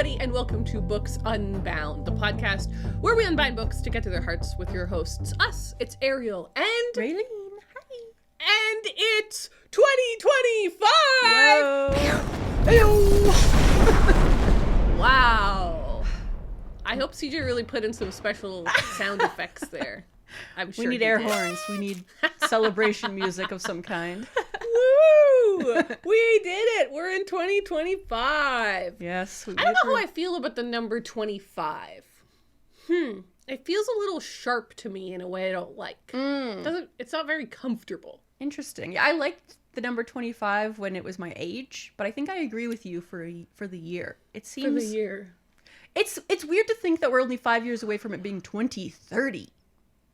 everybody, and welcome to Books Unbound, the podcast where we unbind books to get to their hearts with your hosts. Us, it's Ariel and Raeleen. Hi. And it's 2025! Wow. I hope CJ really put in some special sound effects there. I'm sure we need air horns. We need celebration music of some kind. Woo! We did it! We're in 2025. Yes. I don't know how I feel about the number 25. It feels a little sharp to me in a way I don't like. It's not very comfortable. Interesting. Yeah, I liked the number 25 when it was my age, but I think I agree with you for the year. It seems For the year. It's weird to think that we're only 5 years away from it being 2030.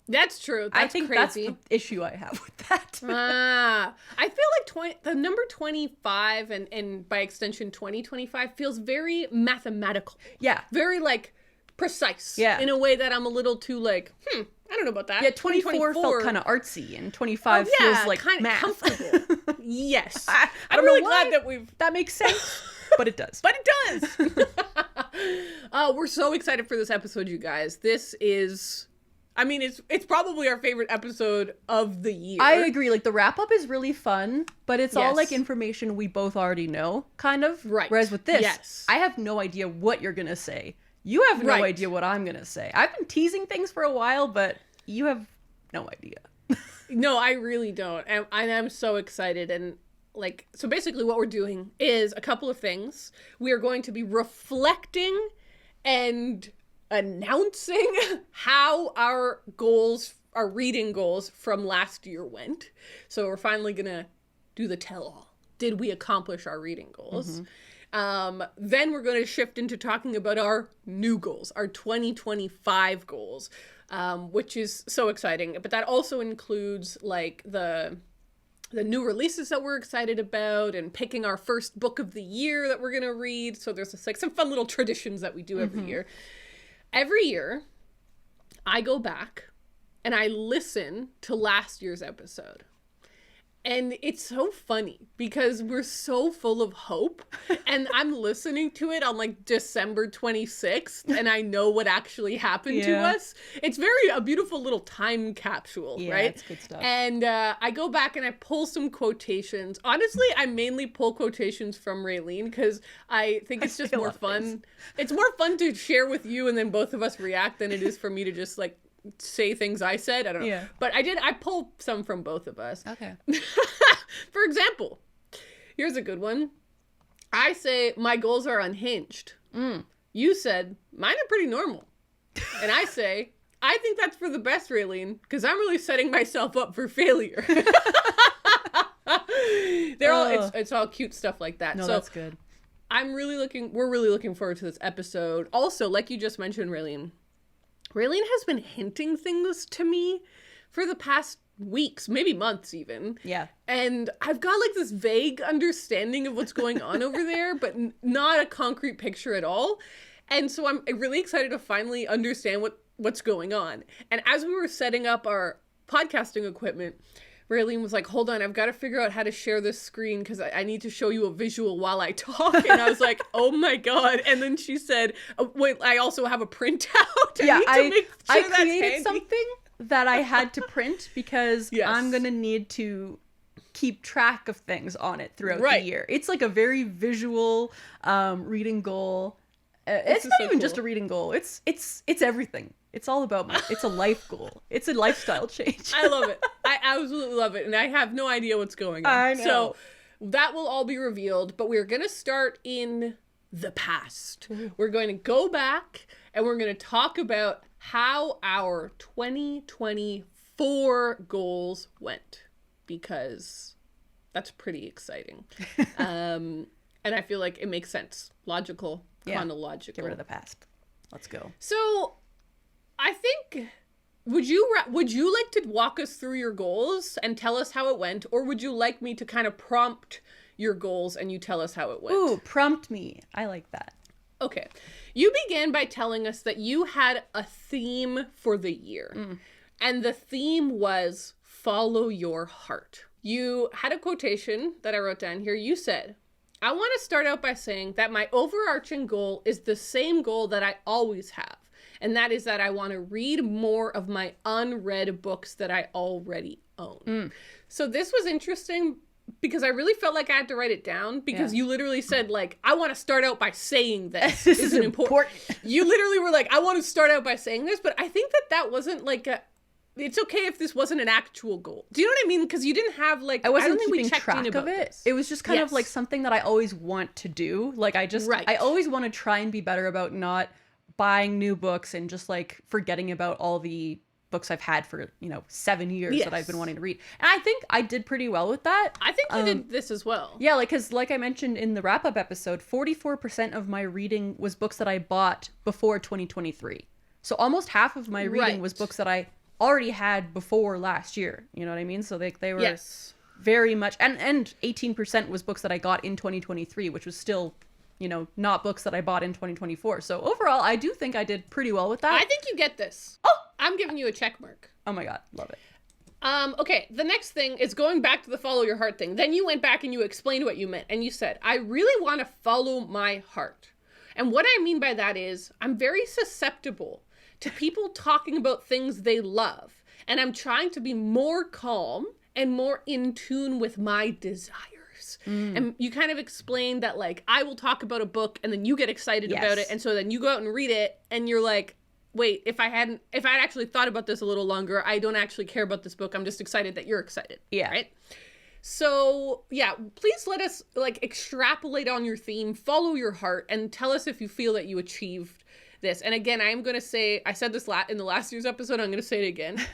That's true. That's I think crazy. that's the issue I have with that. I feel like the number 25 and by extension 2025 feels very mathematical. Yeah. Very like precise. Yeah. In a way that I'm a little too like, I don't know about that. Yeah, 24 felt kind of artsy, and 25 feels like kind of math. comfortable. Yes. I'm really glad that that makes sense, but it does. But it does. We're so excited for this episode, you guys. This is, I mean, it's probably our favorite episode of the year. I agree. Like, the wrap-up is really fun, but it's all, Yes. like, information we both already know, kind of. Right. Whereas with this, Yes. I have no idea what you're gonna say. You have no Right. idea what I'm gonna say. I've been teasing things for a while, but you have no idea. No, I really don't. And I'm so excited. And like, so basically what we're doing is a couple of things. We are going to be reflecting and announcing how our reading goals from last year went. So we're finally going to do the tell-all. Did we accomplish our reading goals? Then we're going to shift into talking about our new goals, our 2025 goals, which is so exciting. But that also includes like the new releases that we're excited about and picking our first book of the year that we're going to read. So there's like some fun little traditions that we do every year. Every year, I go back and I listen to last year's episode. And it's so funny because we're so full of hope, and I'm listening to it on like December 26th, and I know what actually happened to us. It's a beautiful little time capsule, right? It's good stuff. And I go back and I pull some quotations. Honestly, I mainly pull quotations from Raeleen because I think it's just more fun. It's more fun to share with you and then both of us react than it is for me to just like say things I said. I don't know. Yeah. But I pulled some from both of us. Okay. For example, here's a good one. I say, my goals are unhinged. You said, mine are pretty normal. And I say, I think that's for the best, Raeleen, because I'm really setting myself up for failure. It's all cute stuff like that. No, so that's good. we're really looking forward to this episode. Also, like you just mentioned, Raeleen has been hinting things to me for the past weeks, maybe months even. Yeah. And I've got like this vague understanding of what's going on over there, but not a concrete picture at all. And so I'm really excited to finally understand what's going on. And as we were setting up our podcasting equipment, Raeleen was like, hold on, I've got to figure out how to share this screen because I need to show you a visual while I talk. And I was like, oh my God. And then she said, oh, wait, I also have a printout. I created something that I had to print because I'm going to need to keep track of things on it throughout the year. It's like a very visual reading goal. It's not even just a reading goal. It's everything. It's all about it's a life goal. It's a lifestyle change. I love it. I absolutely love it. And I have no idea what's going on. I know. So that will all be revealed, but we're going to start in the past. We're going to go back and we're going to talk about how our 2024 goals went, because that's pretty exciting. And I feel like it makes sense. Logical, chronological. Get rid of the past. Let's go. So I think, would you like to walk us through your goals and tell us how it went, or would you like me to kind of prompt your goals and you tell us how it went? Ooh, prompt me. I like that. Okay. You began by telling us that you had a theme for the year, and the theme was follow your heart. You had a quotation that I wrote down here. You said, I want to start out by saying that my overarching goal is the same goal that I always have. And that is that I want to read more of my unread books that I already own. So this was interesting because I really felt like I had to write it down because you literally said, like, I want to start out by saying this. This is important. You literally were like, I want to start out by saying this, but I think that wasn't like it's okay if this wasn't an actual goal. Do you know what I mean? Because you didn't have like, I wasn't don't think keeping we checked track in of about it. this. It was just kind of like something that I always want to do. Like I always want to try and be better about not buying new books and just like forgetting about all the books I've had for, 7 years that I've been wanting to read. And I think I did pretty well with that. I think you did this as well. Yeah, because like I mentioned in the wrap-up episode, 44% of my reading was books that I bought before 2023. So almost half of my reading was books that I already had before last year. You know what I mean? So they were very much... And 18% was books that I got in 2023, which was still... not books that I bought in 2024. So overall, I do think I did pretty well with that. I think you get this. Oh! I'm giving you a check mark. Oh my God. Love it. Okay, the next thing is going back to the follow your heart thing. Then you went back and you explained what you meant. And you said, I really want to follow my heart. And what I mean by that is I'm very susceptible to people talking about things they love. And I'm trying to be more calm and more in tune with my desires. And you kind of explained that, like, I will talk about a book and then you get excited about it. And so then you go out and read it and you're like, wait, if I had actually thought about this a little longer, I don't actually care about this book. I'm just excited that you're excited. Yeah. Right? So, yeah, please let us, like, extrapolate on your theme, follow your heart, and tell us if you feel that you achieved this. And again, I am going to say, I said this in the last year's episode, I'm going to say it again.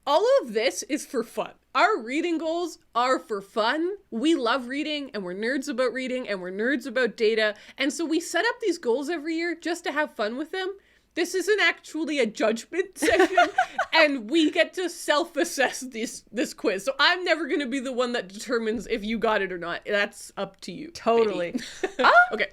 All of this is for fun. Our reading goals are for fun. We love reading, and we're nerds about reading, and we're nerds about data. And so we set up these goals every year just to have fun with them. This isn't actually a judgment session, and we get to self-assess this quiz. So I'm never going to be the one that determines if you got it or not. That's up to you. Totally. Okay.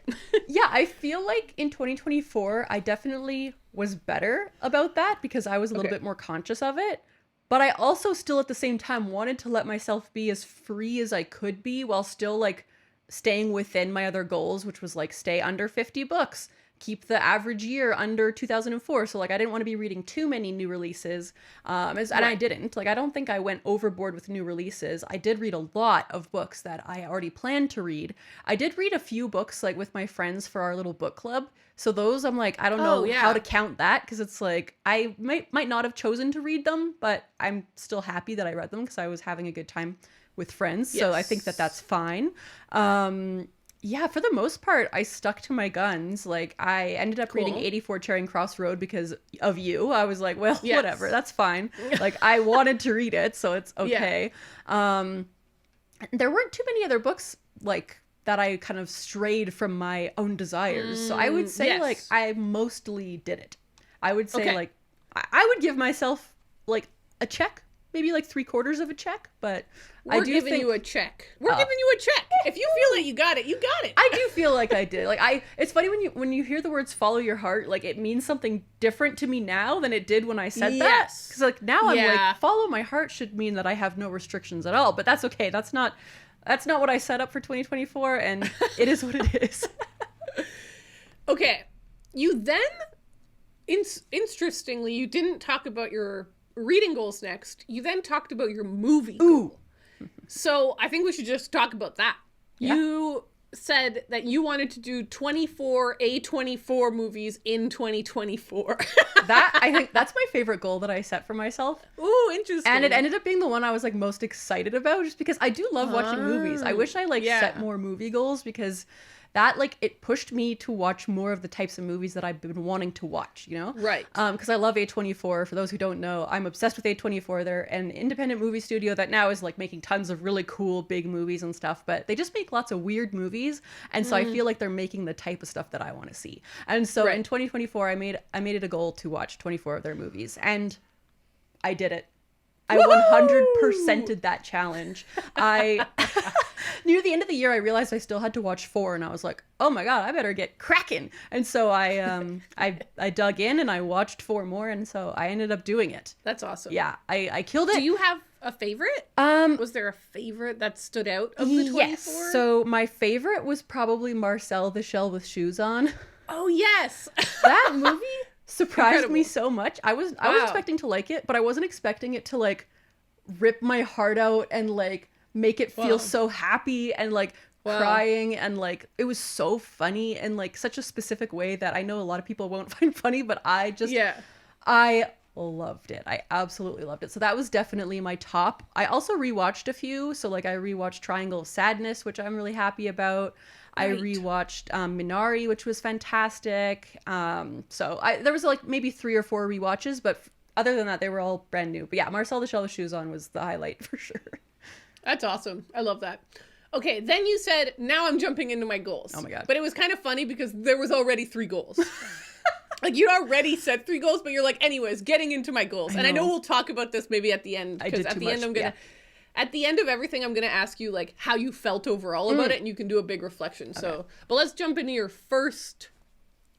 Yeah, I feel like in 2024, I definitely was better about that because I was a little bit more conscious of it. But I also still at the same time wanted to let myself be as free as I could be while still like staying within my other goals, which was like stay under 50 books. Keep the average year under 2004. So like I didn't want to be reading too many new releases. And I didn't. Like I don't think I went overboard with new releases. I did read a lot of books that I already planned to read. I did read a few books like with my friends for our little book club. So those I'm like, I don't know how to count that because it's like I might not have chosen to read them, but I'm still happy that I read them because I was having a good time with friends. So I think that that's fine. Yeah, for the most part, I stuck to my guns. Like, I ended up reading 84 Charing Cross Road because of you. I was like, well, whatever, that's fine. Like, I wanted to read it, so it's okay. There weren't too many other books, like, that I kind of strayed from my own desires. So I would say, like, I mostly did it. I would say, like, I would give myself, like, a check. Maybe like 3/4 of a check, but We're giving you a check. We're giving you a check. If you feel that you got it, you got it. I do feel like I did. Like it's funny when you hear the words "follow your heart," like it means something different to me now than it did when I said that. Because like now I'm like, follow my heart should mean that I have no restrictions at all. But that's okay. That's not what I set up for 2024, and it is what it is. Okay, you then, interestingly, you didn't talk about your reading goals next. You then talked about your movie goal. So I think we should just talk about that. Yeah. You said that you wanted to do 24 A24 movies in 2024. I think that's my favorite goal that I set for myself. Ooh, interesting. And it ended up being the one I was like most excited about just because I do love watching movies. I wish I set more movie goals because that like it pushed me to watch more of the types of movies that I've been wanting to watch, you know? Right. Because I love A24. For those who don't know, I'm obsessed with A24. They're an independent movie studio that now is like making tons of really cool big movies and stuff, but they just make lots of weird movies. And so I feel like they're making the type of stuff that I want to see. And so in 2024, I made it a goal to watch 24 of their movies, and I did it. I 100%ed that challenge. I near the end of the year, I realized I still had to watch 4, and I was like, "Oh my god, I better get cracking!" And so I dug in and I watched 4 more, and so I ended up doing it. That's awesome. Yeah, I killed it. Do you have a favorite? Was there a favorite that stood out of the 24? Yes. So my favorite was probably Marcel the Shell with Shoes On. Oh yes, that movie surprised me so much. I was expecting to like it, but I wasn't expecting it to like rip my heart out and like make it feel so happy and like crying, and like it was so funny in like such a specific way that I know a lot of people won't find funny, but I just I loved it. I absolutely loved it. So that was definitely my top. I also rewatched a few. So like I rewatched Triangle of Sadness, which I'm really happy about. Right. I rewatched Minari, which was fantastic. So there was like maybe 3 or 4 rewatches, but other than that, they were all brand new. But yeah, Marcel the Shell with Shoes On was the highlight for sure. That's awesome. I love that. Okay, then you said, now I'm jumping into my goals. Oh my god. But it was kind of funny because there was already 3 goals. Like, you'd already set 3 goals, but you're like, anyways, getting into my goals. And I know we'll talk about this maybe at the end. Because at the end, I'm going to... At the end of everything, I'm going to ask you, like, how you felt overall about it, and you can do a big reflection. Okay. So, but let's jump into your first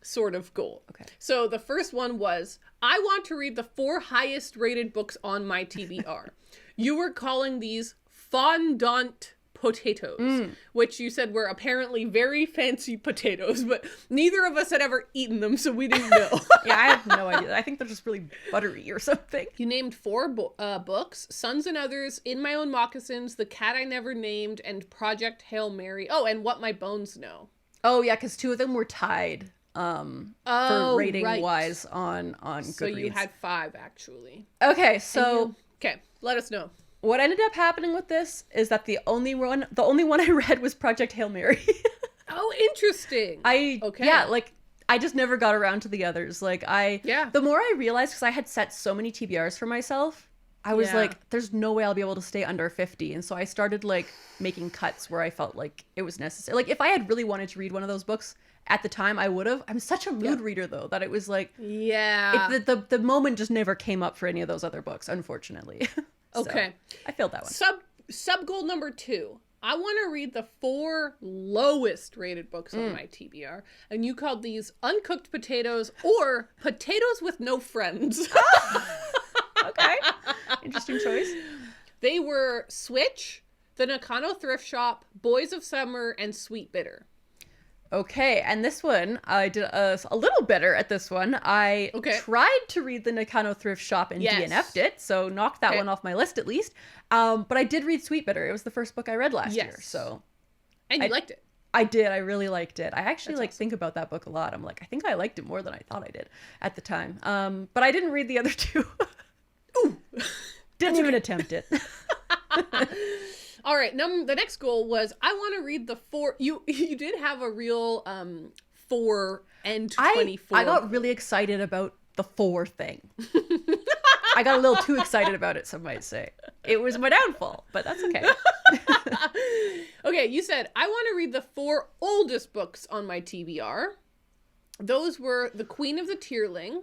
sort of goal. Okay. So the first one was, I want to read the 4 highest rated books on my TBR. You were calling these fondant potatoes, which you said were apparently very fancy potatoes, but neither of us had ever eaten them, so we didn't know. Yeah, I have no idea. I think they're just really buttery or something. You named 4 books: Sons and Others, In My Own Moccasins, The Cat I Never Named, and Project Hail Mary. Oh, and What My Bones Know. Oh yeah, because 2 of them were tied for rating wise on Goodreads. So you had 5 actually. Okay, so let us know. What ended up happening with this is that the only one I read was Project Hail Mary. Oh, interesting. Yeah, like I just never got around to the others. Like the more I realized, because I had set so many TBRs for myself, I was like, there's no way I'll be able to stay under 50. And so I started like making cuts where I felt like it was necessary. Like if I had really wanted to read one of those books at the time, I would have. I'm such a mood reader though, that it was like, the moment just never came up for any of those other books, unfortunately. Okay. So, I failed that one. Sub goal number 2. I want to read the 4 lowest rated books on my TBR. And you called these Uncooked Potatoes or Potatoes with No Friends. Okay. Interesting choice. They were Switch, The Nakano Thrift Shop, Boys of Summer, and Sweet Bitter. Okay, and this one, I did a little better at this one. I tried to read the Nakano Thrift Shop and DNF'd it, so knocked that one off my list at least. But I did read Sweet Bitter. It was the first book I read last year, so... And you liked it. I did. I really liked it. I actually think about that book a lot. I'm like, I think I liked it more than I thought I did at the time. But I didn't read the other 2. Ooh! Didn't even attempt it. All right, the next goal was I want to read the 4. You did have a real 4 and 24. I got really excited about the 4 thing. I got a little too excited about it, some might say. It was my downfall, but that's okay. Okay, you said, I want to read the 4 oldest books on my TBR. Those were The Queen of the Tearling,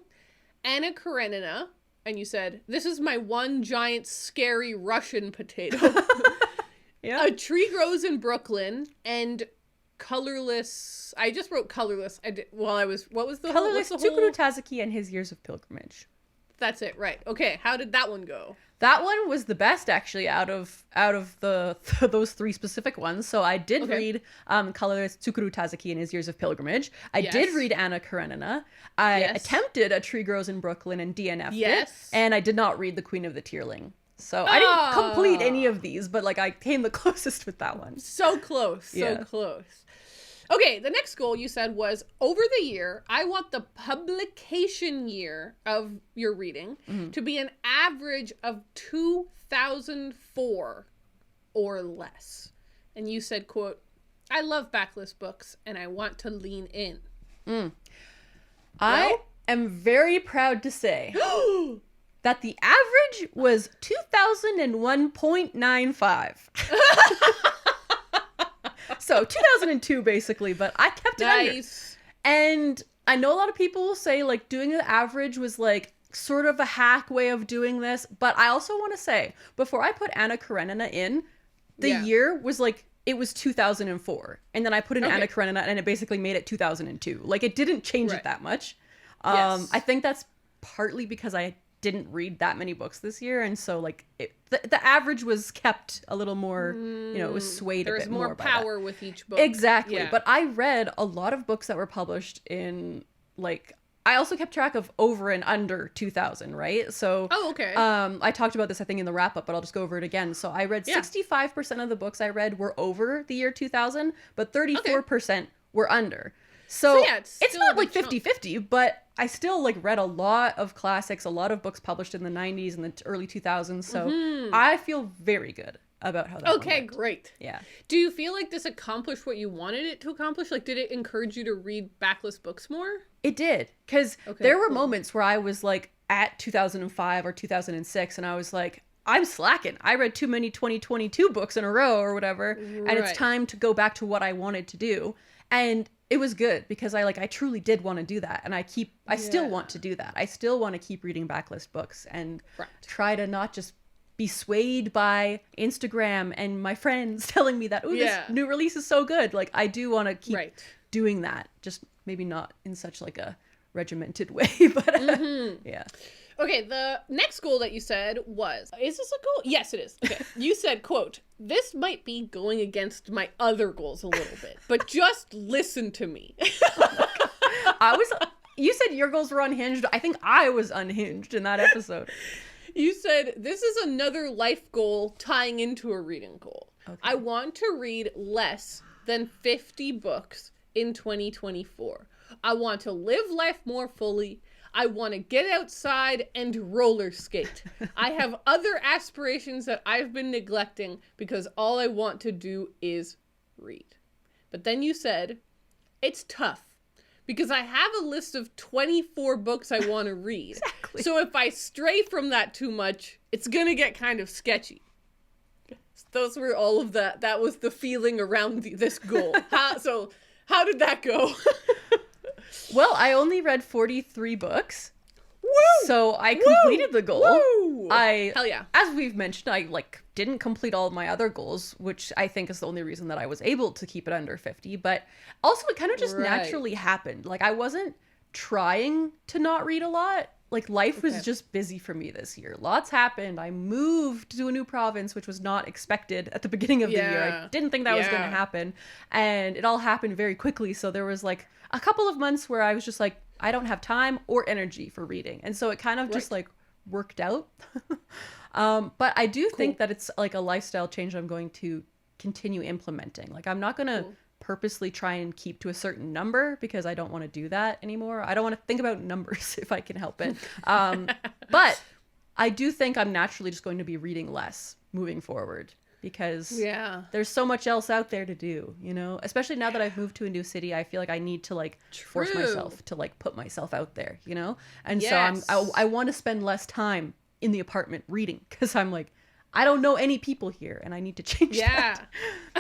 Anna Karenina, and you said, this is my one giant scary Russian potato. Yeah. A Tree Grows in Brooklyn, and Colorless. I just wrote Colorless. I did what was the Colorless Tsukuru Tazuki and His Years of Pilgrimage. That's it, right? Okay, how did that one go? That one was the best actually out of the those 3 specific ones. So I did read Colorless Tsukuru Tazuki and His Years of Pilgrimage. I did read Anna Karenina. I attempted A Tree Grows in Brooklyn and DNF'd it, and I did not read The Queen of the Tearling. So I didn't complete any of these, but like I came the closest with that one. So close, so close. Okay, the next goal you said was, over the year, I want the publication year of your reading to be an average of 2004 or less. And you said, quote, I love backlist books and I want to lean in. I am very proud to say that the average was 2001.95. So 2002 basically, but I kept it under. And I know a lot of people will say like doing an average was like sort of a hack way of doing this, but I also want to say, before I put Anna Karenina in, the year was like, it was 2004, and then I put in Anna Karenina, and it basically made it 2002. Like, it didn't change it that much. I think that's partly because I didn't read that many books this year, and so like the average was kept a little more, it was swayed a bit more. There's more power with each book. Exactly. But I read a lot of books that were published in like, I also kept track of over and under 2000, right? So I talked about this I think in the wrap up, but I'll just go over it again. So I read 65% of the books I read were over the year 2000, but 34% were under. So it's not like 50-50, but I still like read a lot of classics, a lot of books published in the 90s and the early 2000s. So I feel very good about how that Okay, great. Yeah. Do you feel like this accomplished what you wanted it to accomplish? Like, did it encourage you to read backlist books more? It did. Because there were moments where I was like at 2005 or 2006 and I was like, I'm slacking. I read too many 2022 books in a row or whatever. And it's time to go back to what I wanted to do. And it was good because I truly did want to do that. And I still want to do that. I still want to keep reading backlist books and try to not just be swayed by Instagram and my friends telling me that, this new release is so good. Like, I do want to keep doing that. Just maybe not in such like a regimented way, but yeah. Okay, the next goal that you said was, is this a goal? Yes, it is. Okay. You said, quote, this might be going against my other goals a little bit, but just listen to me. You said your goals were unhinged. I think I was unhinged in that episode. You said, this is another life goal tying into a reading goal. Okay. I want to read less than 50 books in 2024. I want to live life more fully. I want to get outside and roller skate. I have other aspirations that I've been neglecting because all I want to do is read. But then you said, it's tough because I have a list of 24 books I want to read. Exactly. So if I stray from that too much, it's going to get kind of sketchy. Those were all of that. That was the feeling around this goal. How did that go? Well, I only read 43 books. Woo! So I completed the goal. Woo! Hell yeah. As we've mentioned, I didn't complete all of my other goals, which I think is the only reason that I was able to keep it under 50. But also it kind of just naturally happened. Like, I wasn't trying to not read a lot. Like, life was just busy for me this year. Lots happened. I moved to a new province, which was not expected at the beginning of the year. I didn't think that was going to happen. And it all happened very quickly. So there was like a couple of months where I was just like, I don't have time or energy for reading. And so it kind of just like worked out. But I do think that it's like a lifestyle change I'm going to continue implementing. Like, I'm not going to purposely try and keep to a certain number because I don't want to do that anymore. I don't want to think about numbers if I can help it. But I do think I'm naturally just going to be reading less moving forward because there's so much else out there to do, especially now that I've moved to a new city. I feel like I need to like force myself to like put myself out there, and so I want to spend less time in the apartment reading because I'm like, I don't know any people here and I need to change that.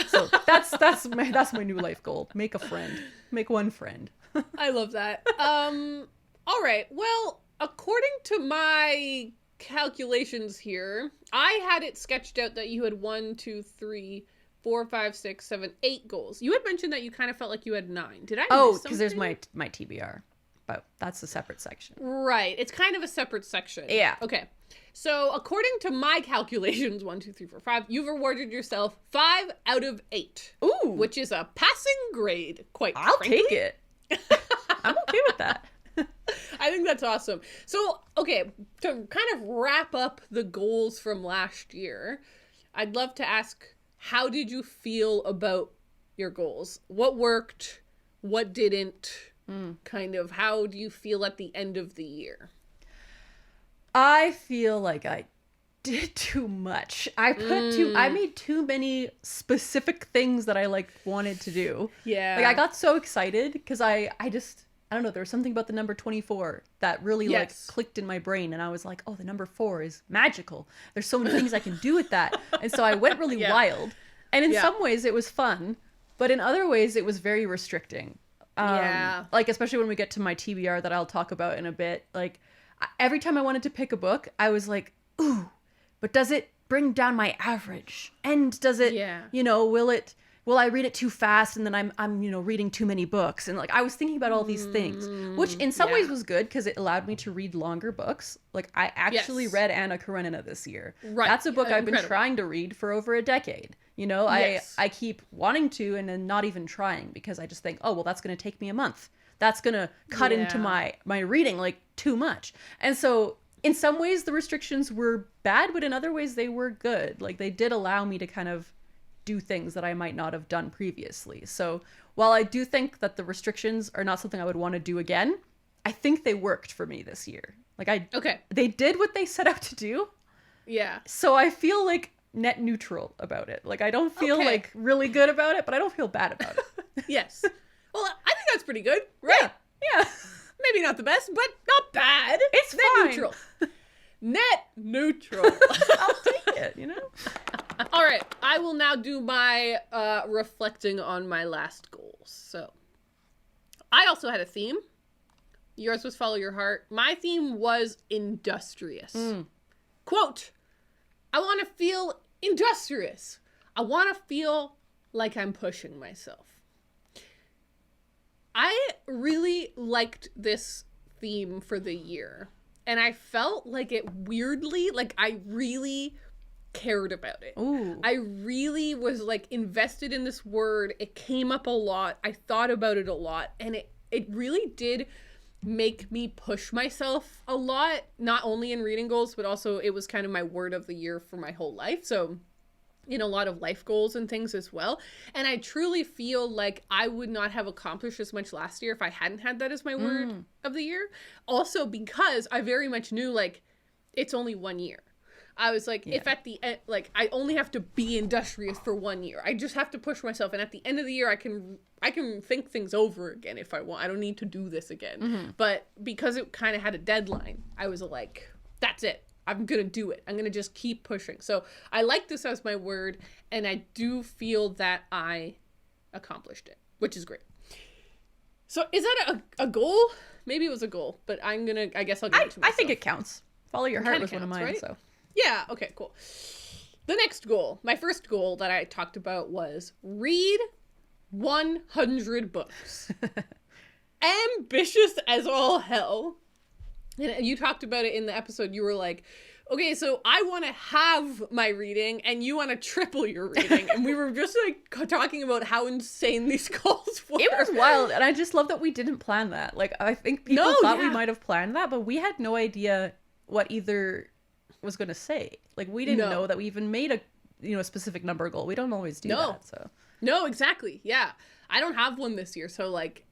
So that's my new life goal. Make a friend. Make one friend. I love that. All right. Well, according to my calculations here, I had it sketched out that you had 1, 2, 3, 4, 5, 6, 7, 8 goals. You had mentioned that you kind of felt like you had 9. Did I miss something? Because there's my TBR. But that's a separate section. Right. It's kind of a separate section. Yeah. Okay. So according to my calculations, 1, 2, 3, 4, 5, you've awarded yourself 5 out of 8. Ooh. Which is a passing grade, I'll frankly. take it. I'm okay with that. I think that's awesome. So, okay, to kind of wrap up the goals from last year, I'd love to ask, how did you feel about your goals? What worked? What didn't? Kind of, how do you feel at the end of the year? I feel like I did too much. I made too many specific things that I wanted to do. Yeah. Like, I got so excited because I don't know, there was something about the number 24 that really clicked in my brain, and I was like, oh, the number 4 is magical. There's so many things I can do with that. And so I went really wild. And in some ways it was fun, but in other ways it was very restricting. Like, especially when we get to my TBR that I'll talk about in a bit, like, every time I wanted to pick a book, I was like, ooh, but does it bring down my average? And does it, you know, will I read it too fast and then I'm you know, reading too many books? And like, I was thinking about all these things, which in some ways was good because it allowed me to read longer books. Like, I actually read Anna Karenina this year. Right. That's a book I've been trying to read for over a decade. You know, I keep wanting to and then not even trying because I just think, oh, well, that's going to take me a month. That's going to cut into my reading like too much. And so in some ways the restrictions were bad, but in other ways they were good. Like, they did allow me to kind of do things that I might not have done previously. So while I do think that the restrictions are not something I would want to do again, I think they worked for me this year. Like, they did what they set out to do. Yeah. So I feel like net neutral about it. Like, I don't feel like really good about it, but I don't feel bad about it. Yes. Well, I think that's pretty good, right? Yeah. Maybe not the best, but not bad. It's net fine. Neutral. Net neutral. I'll take it, you know? All right. I will now do my reflecting on my last goals. So, I also had a theme. Yours was follow your heart. My theme was industrious. Quote, I want to feel industrious. I want to feel like I'm pushing myself. I really liked this theme for the year. And I felt like it weirdly, like I really cared about it. Ooh. I really was like invested in this word. It came up a lot. I thought about it a lot. And it really did make me push myself a lot, not only in reading goals, but also it was kind of my word of the year for my whole life. So in a lot of life goals and things as well. And I truly feel like I would not have accomplished as much last year if I hadn't had that as my word of the year. Also because I very much knew like it's only 1 year. I was like, if at the end, like I only have to be industrious for 1 year. I just have to push myself. And at the end of the year, I can think things over again if I want. I don't need to do this again. But because it kind of had a deadline, I was like, that's it. I'm going to do it. I'm going to just keep pushing. So I like this as my word, and I do feel that I accomplished it, which is great. So is that a goal? Maybe it was a goal, but I guess I'll give it to myself. I think it counts. Follow your heart was one of mine, right? So. Yeah, okay, cool. The next goal, my first goal that I talked about was read 100 books. Ambitious as all hell. And you talked about it in the episode. You were like, okay, so I want to have my reading and you want to triple your reading. And we were just like talking about how insane these goals were. It was wild. And I just love that we didn't plan that. Like, I think people thought we might have planned that, but we had no idea what either was going to say. Like, we didn't know that we even made a specific number goal. We don't always do that. So no, exactly. Yeah. I don't have one this year. So like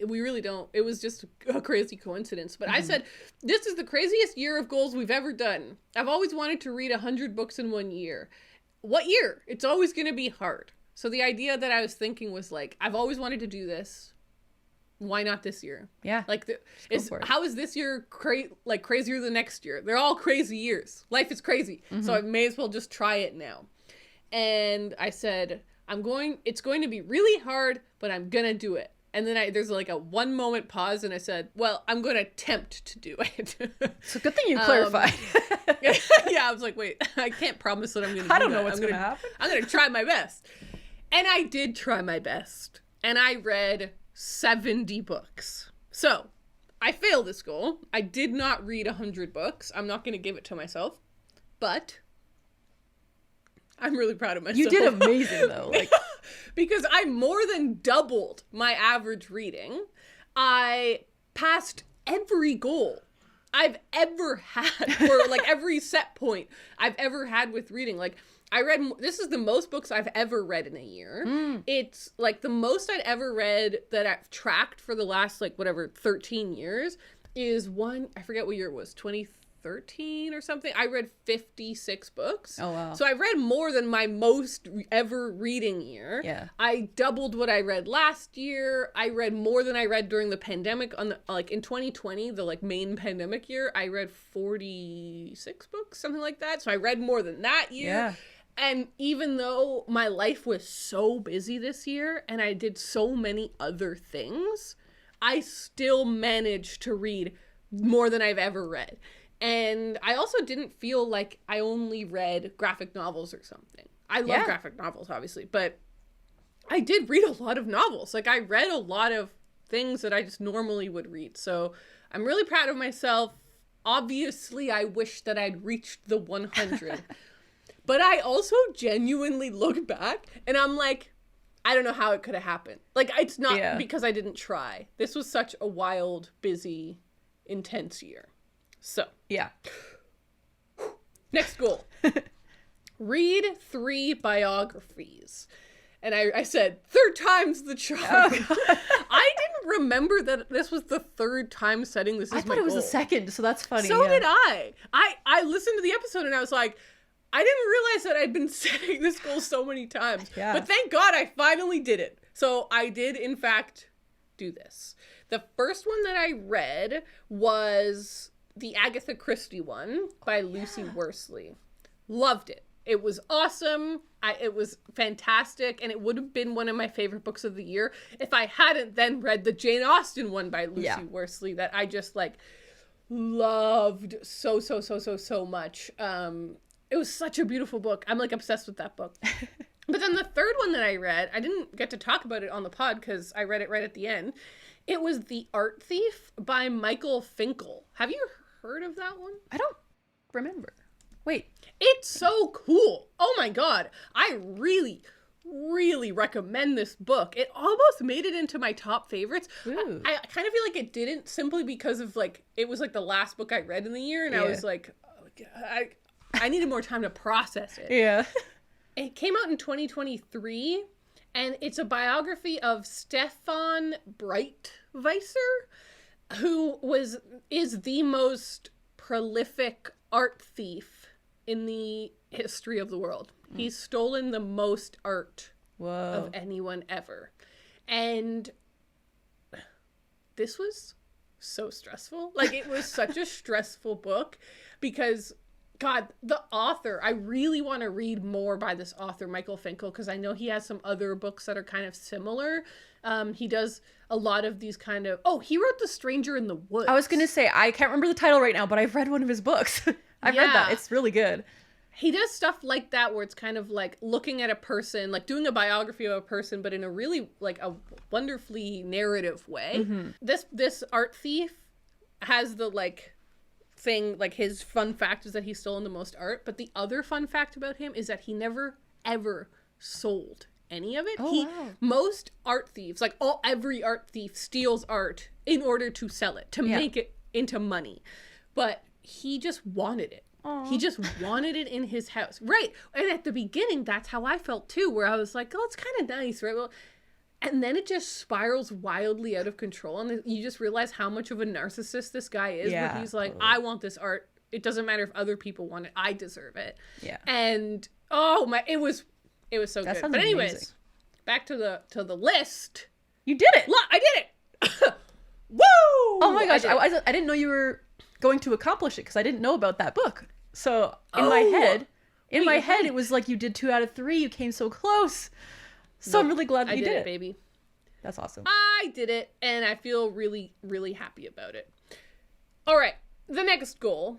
we really don't. It was just a crazy coincidence. But I said, this is the craziest year of goals we've ever done. I've always wanted to read 100 books in 1 year. What year? It's always going to be hard. So the idea that I was thinking was like, I've always wanted to do this. Why not this year? Yeah. Like, how is this year crazier than next year? They're all crazy years. Life is crazy. So I may as well just try it now. And I said, it's going to be really hard, but I'm going to do it. And then there's like a 1 moment pause and I said, well, I'm going to attempt to do it. It's a good thing you clarified. Yeah, I was like, wait, I can't promise that I'm going to do that. I don't know what's going to happen. I'm going to try my best. And I did try my best. And I read 70 books. So I failed this goal. I did not read 100 books. I'm not going to give it to myself, but I'm really proud of myself. You did amazing though. Like, because I more than doubled my average reading. I passed every goal I've ever had, or like every set point I've ever had with reading. Like, this is the most books I've ever read in a year. It's like the most I'd ever read that I've tracked for the last 13 years is I forget what year it was, 2013 or something. I read 56 books. Oh, wow. So I read more than my most ever reading year. Yeah. I doubled what I read last year. I read more than I read during the pandemic. In 2020, the main pandemic year, I read 46 books, something like that. So I read more than that year. Yeah. And even though my life was so busy this year and I did so many other things, I still managed to read more than I've ever read. And I also didn't feel like I only read graphic novels or something. I love graphic novels, obviously, but I did read a lot of novels. Like, I read a lot of things that I just normally would read. So I'm really proud of myself. Obviously, I wish that I'd reached the 100. But I also genuinely look back and I'm like, I don't know how it could have happened. Like, it's not because I didn't try. This was such a wild, busy, intense year. So. Yeah. Next goal. Read 3 biographies. And I said, 3rd time's the charm. Oh, I didn't remember that this was the 3rd time setting this as my goal. I thought it was the 2nd, so that's funny. So did I. I listened to the episode and I was like, I didn't realize that I'd been setting this goal so many times. Yeah. But thank God I finally did it. So I did, in fact, do this. The first one that I read was the Agatha Christie one by Lucy Worsley. Loved it. It was awesome. It was fantastic. And it would have been one of my favorite books of the year if I hadn't then read the Jane Austen one by Lucy Worsley that I just like loved so much. It was such a beautiful book. I'm like obsessed with that book. But then the third one that I read, I didn't get to talk about it on the pod because I read it right at the end. It was The Art Thief by Michael Finkel. Have you heard of that one? I don't remember. Wait. It's so cool. Oh my God. I really recommend this book. It almost made it into my top favorites. I kind of feel like it didn't simply because of like, it was like the last book I read in the year. And I was like, oh, God, I needed more time to process it. Yeah. It came out in 2023, and it's a biography of Stefan Breitwieser, who is the most prolific art thief in the history of the world. He's stolen the most art of anyone ever. And this was so stressful. Like, it was such a stressful book because, God, the author, I really want to read more by this author, Michael Finkel, because I know he has some other books that are kind of similar. He does a lot of these kind of... Oh, he wrote The Stranger in the Woods. I was going to say, I can't remember the title right now, but I've read one of his books. I've read that. It's really good. He does stuff like that where it's kind of like looking at a person, like doing a biography of a person, but in a really, like, a wonderfully narrative way. Mm-hmm. This art thief has the, like... thing, like, his fun fact is that he's stolen the most art, but the other fun fact about him is that he never ever sold any of it. Most art thieves, like every art thief steals art in order to sell it, to make it into money, but he just wanted it. Aww. He just wanted it in his house, right? And at the beginning, that's how I felt too, where I was like, oh, it's kind of nice, right? Well, and then it just spirals wildly out of control. And you just realize how much of a narcissist this guy is. Yeah, where he's like, totally. I want this art. It doesn't matter if other people want it. I deserve it. Yeah. And it was so good. But anyways, amazing. Back to the list. You did it. I did it. Woo! Oh my gosh. I didn't know you were going to accomplish it because I didn't know about that book. So in my head, it was like you did 2 out of 3. You came so close. So I'm really glad that you did it, baby. That's awesome. I did it, and I feel really, really happy about it. All right, the next goal.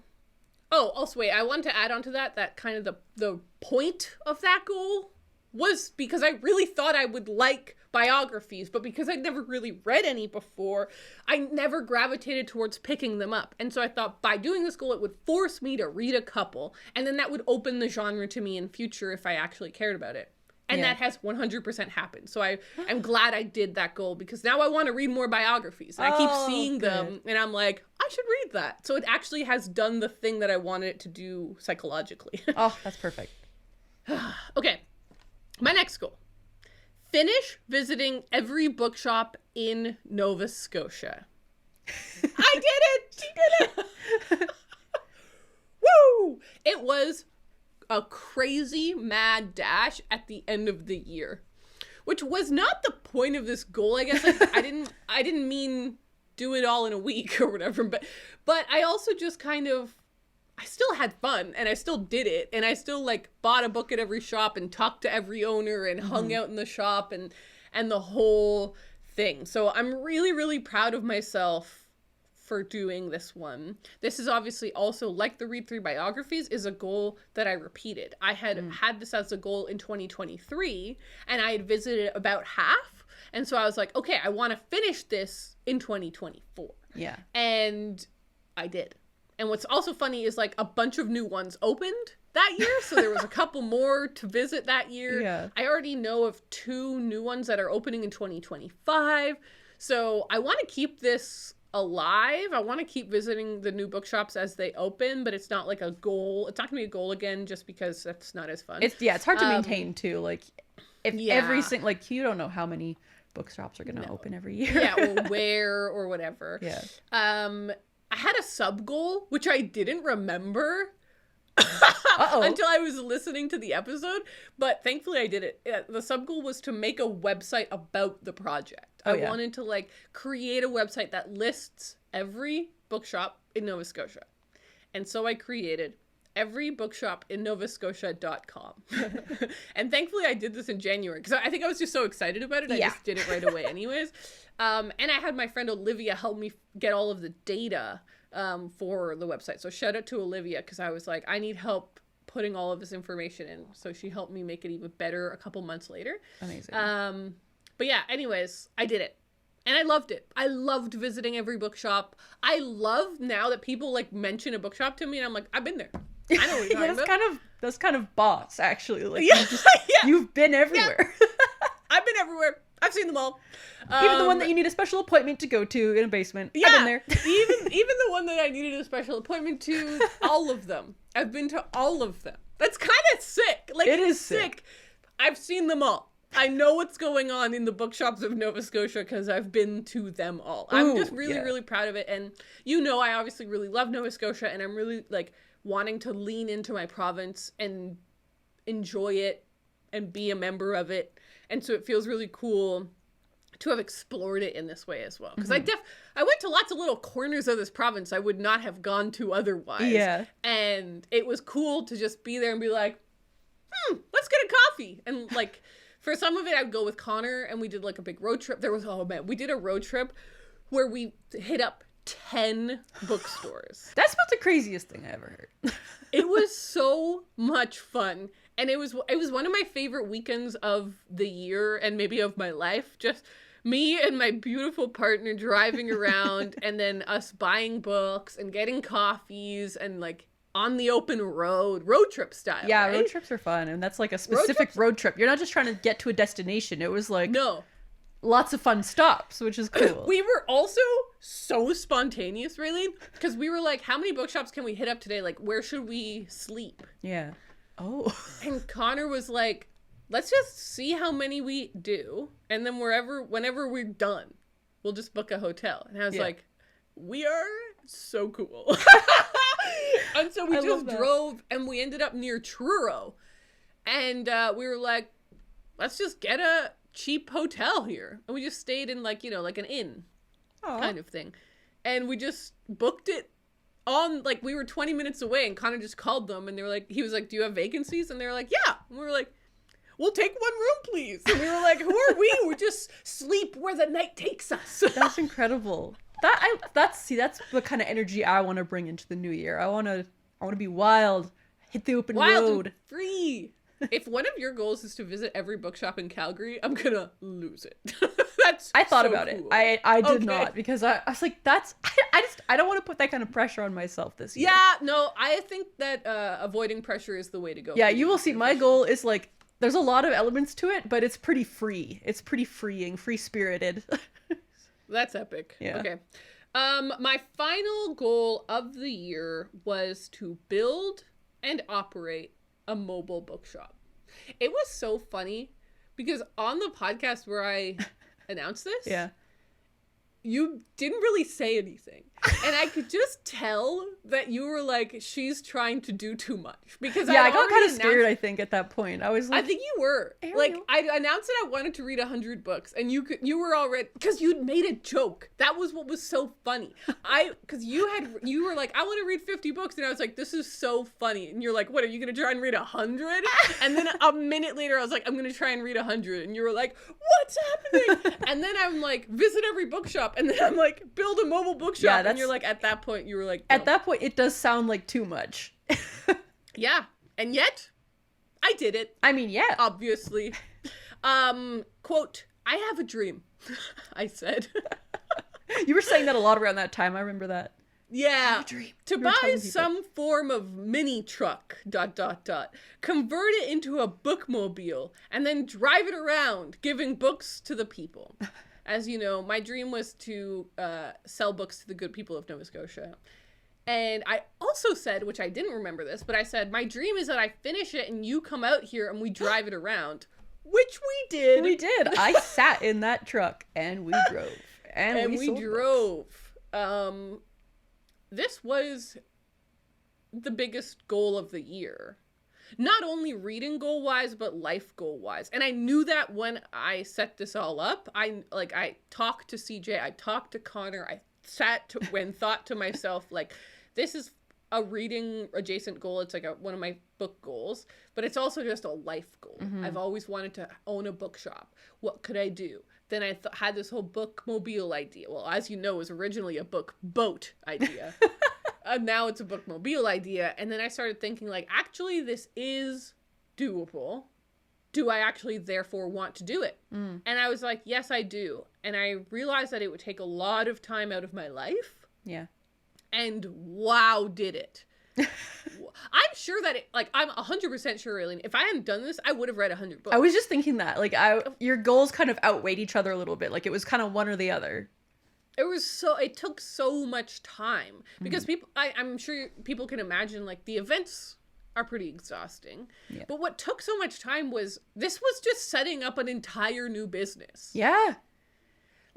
Oh, also, wait, I wanted to add on to that kind of the point of that goal was because I really thought I would like biographies, but because I'd never really read any before, I never gravitated towards picking them up. And so I thought by doing this goal, it would force me to read a couple, and then that would open the genre to me in future if I actually cared about it. And that has 100% happened. So I'm glad I did that goal because now I want to read more biographies. And I keep seeing them and I'm like, I should read that. So it actually has done the thing that I wanted it to do psychologically. Oh, that's perfect. Okay. My next goal. Finish visiting every bookshop in Nova Scotia. I did it! She did it! Woo! It was a crazy mad dash at the end of the year, which was not the point of this goal. I guess like, I didn't mean do it all in a week or whatever, but I also just kind of, I still had fun and I still did it. And I still like bought a book at every shop and talked to every owner and hung out in the shop and the whole thing. So I'm really, really proud of myself for doing this one. This is obviously also, like the Read 3 biographies, is a goal that I repeated. I had had this as a goal in 2023, and I had visited about half. And so I was like, okay, I want to finish this in 2024. Yeah. And I did. And what's also funny is like a bunch of new ones opened that year. So there was a couple more to visit that year. Yeah. I already know of 2 new ones that are opening in 2025. So I want to keep this alive. I want to keep visiting the new bookshops as they open, but it's not like a goal. It's not gonna be a goal again just because that's not as fun. It's hard to maintain too. Like if every single, like, you don't know how many bookshops are gonna open every year. Yeah, or where or whatever. Yeah. I had a sub goal, which I didn't remember Uh-oh. until I was listening to the episode, but thankfully I did it. The sub goal was to make a website about the project. I wanted to like create a website that lists every bookshop in Nova Scotia. And so I created everybookshopinnovascotia.com. And thankfully I did this in January because I think I was just so excited about it. I just did it right away anyways. And I had my friend Olivia help me get all of the data for the website. So shout out to Olivia because I was like, I need help putting all of this information in. So she helped me make it even better a couple months later. Amazing. But yeah, anyways, I did it. And I loved it. I loved visiting every bookshop. I love now that people like mention a bookshop to me and I'm like, I've been there. I know what you're talking about. That's kind of boss, actually. Like, yeah. You've been everywhere. Yeah. I've been everywhere. I've seen them all. Even the one that you need a special appointment to go to in a basement. Yeah, I've been there. even the one that I needed a special appointment to, all of them. I've been to all of them. That's kind of sick. Like, it is sick. I've seen them all. I know what's going on in the bookshops of Nova Scotia because I've been to them all. I'm just really, really proud of it. And I obviously really love Nova Scotia and I'm really like wanting to lean into my province and enjoy it and be a member of it. And so it feels really cool to have explored it in this way as well. Because I went to lots of little corners of this province I would not have gone to otherwise. Yeah. And it was cool to just be there and be like, let's get a coffee. And like, for some of it, I would go with Connor and we did like a big road trip. We did a road trip where we hit up 10 bookstores. That's about the craziest thing I ever heard. It was so much fun. And it was one of my favorite weekends of the year and maybe of my life. Just me and my beautiful partner driving around and then us buying books and getting coffees and like on the open road trip style. Yeah, right? Road trips are fun. And that's like a specific road trip. You're not just trying to get to a destination. It was like lots of fun stops, which is cool. We were also so spontaneous, Raeleen, because we were like, how many bookshops can we hit up today? Like, where should we sleep? Yeah. Oh. And Connor was like, let's just see how many we do. And then whenever we're done, we'll just book a hotel. And I was like, we are so cool. And so we just drove and we ended up near Truro. And we were like, let's just get a cheap hotel here. And we just stayed in like, like an inn kind of thing. And we just booked it on, like, we were 20 minutes away and Connor just called them and he was like, do you have vacancies? And they were like, yeah. And we were like, we'll take one room, please. And we were like, who are we? We just sleep where the night takes us. That's incredible. That's the kind of energy I want to bring into the new year. I want to be wild, hit the open road. And free. If one of your goals is to visit every bookshop in Calgary, I'm gonna lose it. I thought about it. I did not because I was like, I don't want to put that kind of pressure on myself this year. Yeah, no, I think that avoiding pressure is the way to go. Yeah, you will see. My goal is like, there's a lot of elements to it, but it's pretty free. It's pretty freeing, free-spirited. That's epic. Yeah. Okay. My final goal of the year was to build and operate a mobile bookshop. It was so funny because on the podcast where I announced this, you didn't really say anything. And I could just tell that you were like, she's trying to do too much. Because I got kind of scared, I think, at that point. I was like, I think you were. Ariel. Like, I announced that I wanted to read 100 books, and you were already, because you'd made a joke. That was what was so funny. Because you were like, I want to read 50 books, and I was like, this is so funny. And you're like, what, are you going to try and read 100? And then a minute later, I was like, I'm going to try and read 100. And you were like, what's happening? And then I'm like, visit every bookshop. And then I'm like, build a mobile bookshop. Yeah, And you're like, at that point, you were like, no. At that point, it does sound like too much. Yeah. And yet, I did it. I mean, yeah. Obviously. Quote, I have a dream, I said. You were saying that a lot around that time. I remember that. Yeah. To buy some form of mini truck, ... Convert it into a bookmobile, and then drive it around, giving books to the people. As you know, my dream was to sell books to the good people of Nova Scotia. And I also said, which I didn't remember this, but I said, my dream is that I finish it and you come out here and we drive it around. Which we did. We did. I sat in that truck and we drove. And we drove. This was the biggest goal of the year. Not only reading goal-wise, but life goal-wise. And I knew that when I set this all up. I talked to CJ, I talked to Connor, I thought to myself, like, this is a reading adjacent goal. It's like one of my book goals, but it's also just a life goal. Mm-hmm. I've always wanted to own a bookshop. What could I do? Then I had this whole bookmobile idea. Well, as you know, it was originally a book boat idea. Now it's a bookmobile idea. And then I started thinking, like, actually, this is doable. Do I actually therefore want to do it? Mm. And I was like, yes, I do. And I realized that it would take a lot of time out of my life. Yeah. And wow, did it. I'm sure that I'm 100% sure, Raeleen, if I hadn't done this, I would have read 100 books. I was just thinking that, like, your goals kind of outweighed each other a little bit. Like, it was kind of one or the other. It took so much time because I'm sure people can imagine, like, the events are pretty exhausting. Yeah. But what took so much time was just setting up an entire new business. Yeah.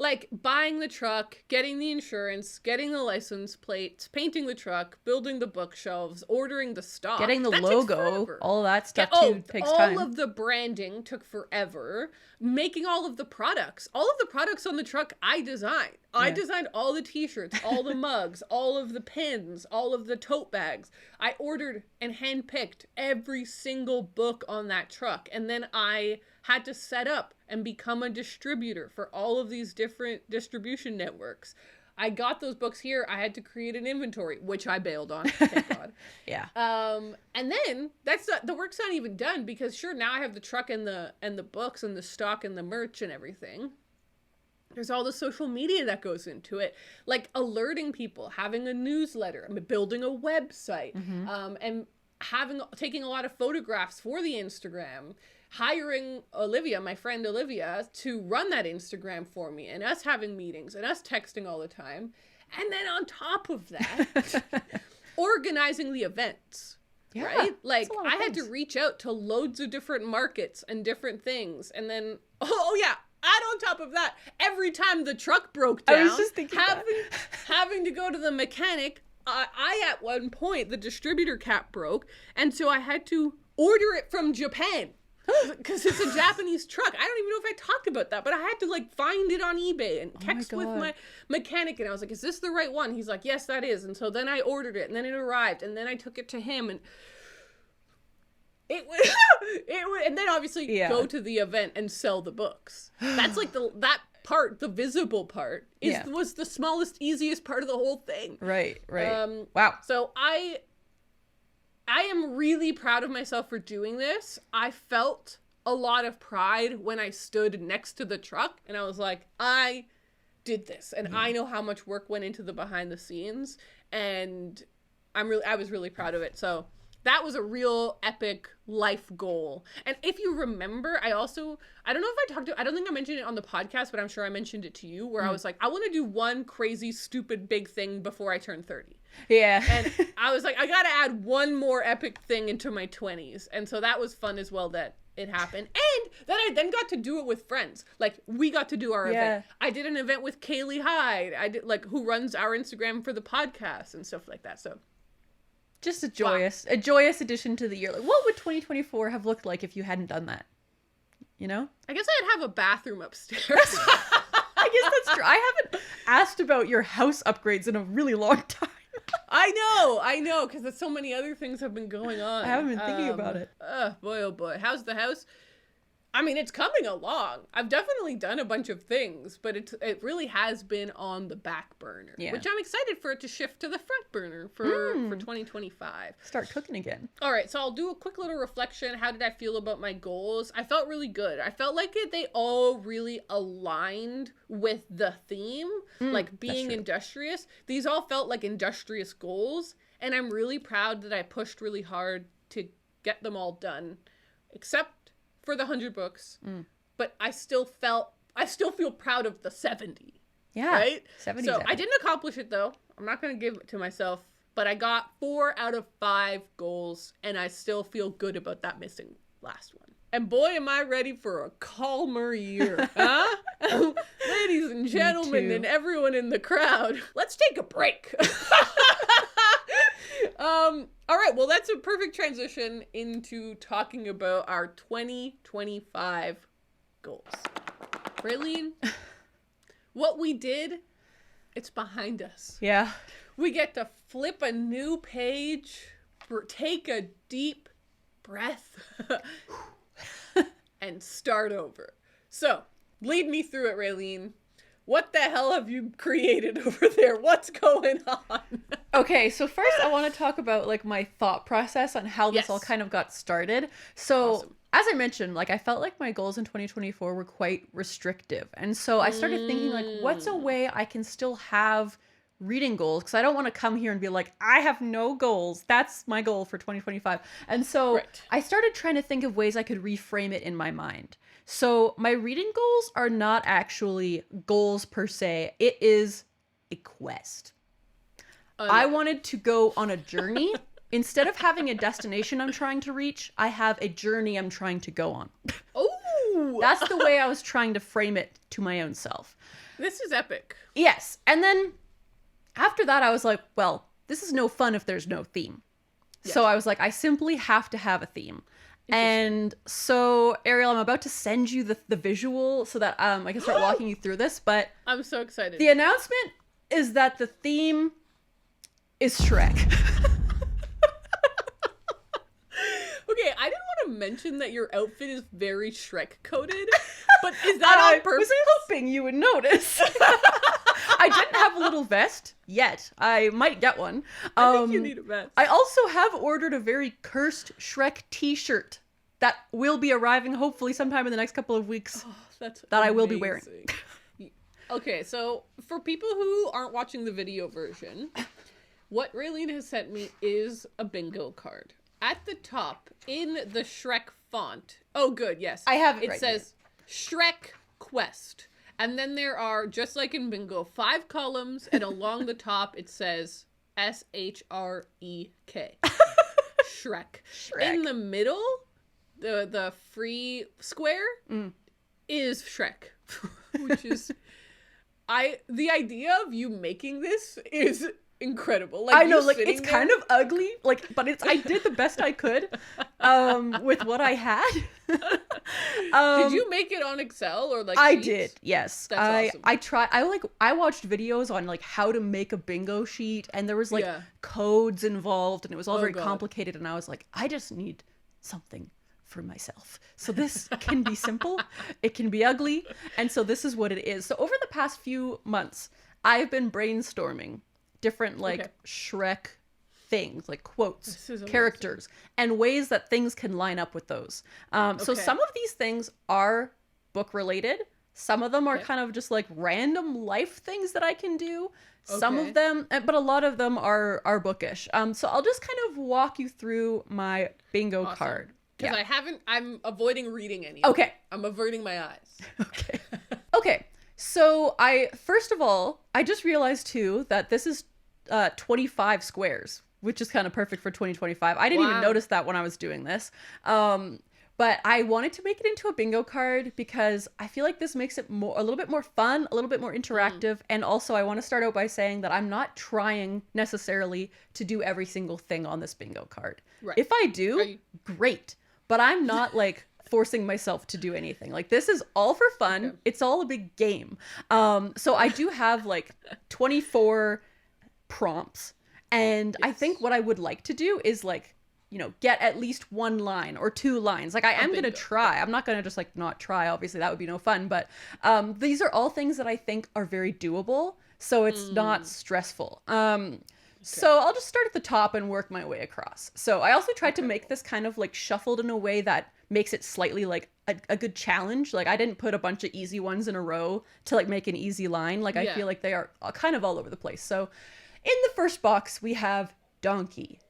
Like, buying the truck, getting the insurance, getting the license plates, painting the truck, building the bookshelves, ordering the stock. Getting the logo, all that stuff takes time. All of the branding took forever. Making all of the products. All of the products on the truck, I designed. Yeah. I designed all the t-shirts, all the mugs, all of the pins, all of the tote bags. I ordered and handpicked every single book on that truck. And then I had to set up and become a distributor for all of these different distribution networks. I got those books here. I had to create an inventory, which I bailed on, thank God. Yeah. And then the work's not even done because sure, now I have the truck and the books and the stock and the merch and everything. There's all the social media that goes into it, like alerting people, having a newsletter, building a website, and taking a lot of photographs for the Instagram. Hiring Olivia, my friend Olivia, to run that Instagram for me, and us having meetings and us texting all the time. And then on top of that, organizing the events, right? Like, I had to reach out to loads of different markets and different things. And then, add on top of that, every time the truck broke down, I was just thinking having to go to the mechanic. I at one point, the distributor cap broke, and so I had to order it from Japan. Because it's a Japanese truck. I don't even know if I talked about that, but I had to find it on eBay and text with my mechanic, and I was like, is this the right one? He's like, yes, that is. And so then I ordered it, and then it arrived, and then I took it to him, and it was, and then obviously go to the event and sell the books. That's like that part, the visible part, was the smallest, easiest part of the whole thing. Right. Wow. So I am really proud of myself for doing this. I felt a lot of pride when I stood next to the truck and I was like, I did this. And I know how much work went into the behind the scenes, and I was really proud of it. So that was a real epic life goal. And if you remember, I don't know if I don't think I mentioned it on the podcast, but I'm sure I mentioned it to you, where I was like, I want to do one crazy, stupid, big thing before I turn 30. Yeah. And I was like, I got to add one more epic thing into my 20s. And so that was fun as well that it happened. And then I got to do it with friends. Like, we got to do our event. I did an event with Kaylee Hyde. I did, who runs our Instagram for the podcast and stuff like that. So just a joyous addition to the year. Like, what would 2024 have looked like if you hadn't done that? You know? I guess I'd have a bathroom upstairs. I guess that's true. I haven't asked about your house upgrades in a really long time. I know, because so many other things have been going on. I haven't been thinking about it. Boy, oh boy. How's the house? I mean, it's coming along. I've definitely done a bunch of things, but it really has been on the back burner, which I'm excited for it to shift to the front burner for 2025. Start cooking again. All right, so I'll do a quick little reflection. How did I feel about my goals? I felt really good. I felt like they all really aligned with the theme, like being industrious. These all felt like industrious goals, and I'm really proud that I pushed really hard to get them all done, except for the 100 books, but I still feel proud of the 70. Yeah. Right? 70. So I didn't accomplish it though. I'm not going to give it to myself, but I got 4 out of 5 goals and I still feel good about that missing last one. And boy, am I ready for a calmer year, huh? Ladies and gentlemen and everyone in the crowd, let's take a break. All right, well, that's a perfect transition into talking about our 2025 goals. Raeleen, what we did, it's behind us. Yeah. We get to flip a new page, take a deep breath, and start over. So, lead me through it, Raeleen. What the hell have you created over there? What's going on? Okay, so first I want to talk about like my thought process on how this all kind of got started. So as I mentioned, like I felt like my goals in 2024 were quite restrictive. And so I started thinking like, what's a way I can still have reading goals? Because I don't want to come here and be like, I have no goals. That's my goal for 2025. And so I started trying to think of ways I could reframe it in my mind. So my reading goals are not actually goals per se. It is a quest. I wanted to go on a journey. Instead of having a destination I'm trying to reach, I have a journey I'm trying to go on. Oh! That's the way I was trying to frame it to my own self. This is epic. Yes. And then after that, I was like, well, this is no fun if there's no theme. Yes. So I was like, I simply have to have a theme. And so, Ariel, I'm about to send you the visual so that I can start walking you through this. But I'm so excited. The announcement is that the theme is Shrek. Okay, I didn't want to mention that your outfit is very Shrek coded, but is that on purpose? I was hoping you would notice. I didn't have a little vest yet. I might get one. I think you need a vest. I also have ordered a very cursed Shrek t-shirt that will be arriving hopefully sometime in the next couple of weeks. Oh, that's that amazing. I will be wearing. Okay, so for people who aren't watching the video version, what Raeleen has sent me is a bingo card. At the top, in the Shrek font. Oh, good, yes. I have it. It says Shrek Quest. And then there are, just like in bingo, 5 columns, and along the top it says SHREK. Shrek. In the middle, the free square is Shrek. Which is the idea of you making this is incredible. Like, I know, like it's there. Kind of ugly, like, but I did the best I could with what I had. Did you make it on Excel or like I sheets? did, yes. That's awesome. I watched videos on like how to make a bingo sheet, and there was like codes involved, and it was all very complicated, and I was like, I just need something for myself. So this can be simple, it can be ugly, and so this is what it is. So over the past few months, I've been brainstorming different like Shrek things, like quotes, characters, and ways that things can line up with those. So some of these things are book related. Some of them are kind of just like random life things that I can do. Some of them, but a lot of them are bookish. So I'll just kind of walk you through my bingo card. Because I'm avoiding reading any. Okay. I'm averting my eyes. Okay. So first of all, I just realized too that this is 25 squares, which is kind of perfect for 2025. I didn't even notice that when I was doing this. But I wanted to make it into a bingo card because I feel like this makes it a little bit more fun, a little bit more interactive. And also I want to start out by saying that I'm not trying necessarily to do every single thing on this bingo card. Right. If I do, great. But I'm not like forcing myself to do anything. Like, this is all for fun. Okay. It's all a big game. So I do have like 24 prompts. And I think what I would like to do is like get at least one line or two lines. Like I am going to try. I'm not going to just like not try. Obviously that would be no fun, but these are all things that I think are very doable. So it's not stressful. So I'll just start at the top and work my way across. So I also tried to make this kind of like shuffled in a way that makes it slightly like a good challenge. Like I didn't put a bunch of easy ones in a row to like make an easy line. Like I feel like they are kind of all over the place. So in the first box, we have Donkey.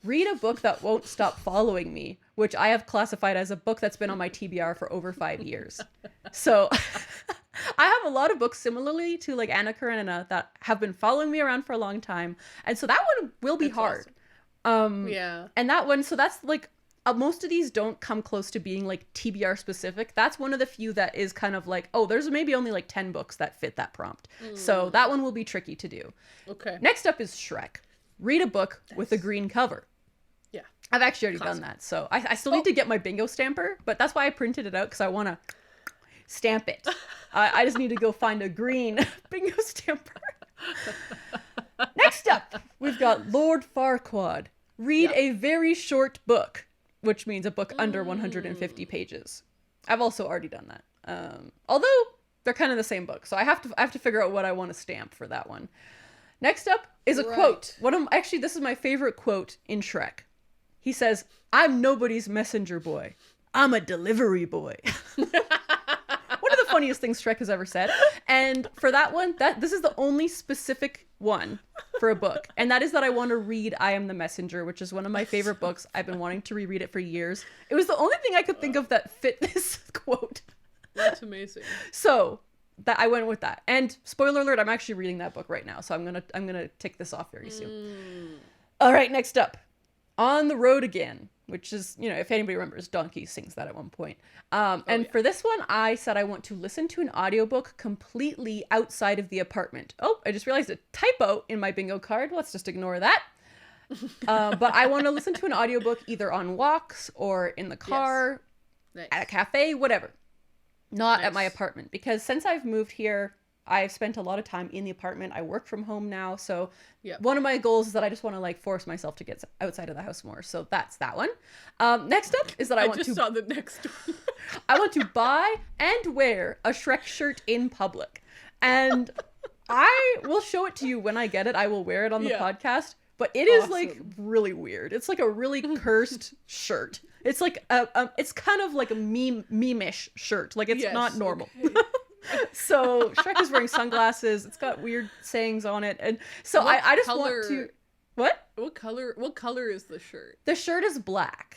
Read a book that won't stop following me, which I have classified as a book that's been on my TBR for over 5 years. So I have a lot of books similarly to like Anna Karenina that have been following me around for a long time. And so that one will be hard. Awesome. And that one, so that's like, most of these don't come close to being like TBR specific. That's one of the few that is kind of like, oh, there's maybe only like 10 books that fit that prompt. So that one will be tricky to do. Okay. Next up is Shrek. Read a book with a green cover. Yeah. I've actually already done that. So I still need to get my bingo stamper, but that's why I printed it out, because I want to stamp it. I just need to go find a green bingo stamper. Next up, we've got Lord Farquaad. Read a very short book, which means a book under 150 pages. I've also already done that. Although they're kind of the same book, so I have to figure out what I want to stamp for that one. Next up is a quote. Actually, this is my favorite quote in Shrek. He says, "I'm nobody's messenger boy. I'm a delivery boy." One of the funniest things Shrek has ever said. And for that one, this is the only specific one for a book. And that is that I want to read I Am the Messenger, which is one of my favorite books. I've been wanting to reread it for years. It was the only thing I could think of that fit this quote. That's amazing. So that I went with that. And spoiler alert, I'm actually reading that book right now. So I'm gonna tick this off very soon. All right, next up. On the Road Again, which is, if anybody remembers, Donkey sings that at one point. For this one, I said I want to listen to an audiobook completely outside of the apartment. Oh, I just realized a typo in my bingo card. Let's just ignore that. But I want to listen to an audiobook either on walks or in the car, at a cafe, whatever. Not at my apartment, because since I've moved here, I've spent a lot of time in the apartment. I work from home now. So one of my goals is that I just want to like force myself to get outside of the house more. So that's that one. Next up is that I want to saw the next one. I want to buy and wear a Shrek shirt in public. And I will show it to you when I get it. I will wear it on the podcast. But it is like really weird. It's like a really cursed shirt. It's like it's kind of like a meme-ish shirt. Like it's not normal. Okay. So Shrek is wearing sunglasses. It's got weird sayings on it, and so I just want to. What color is the shirt? The shirt is black,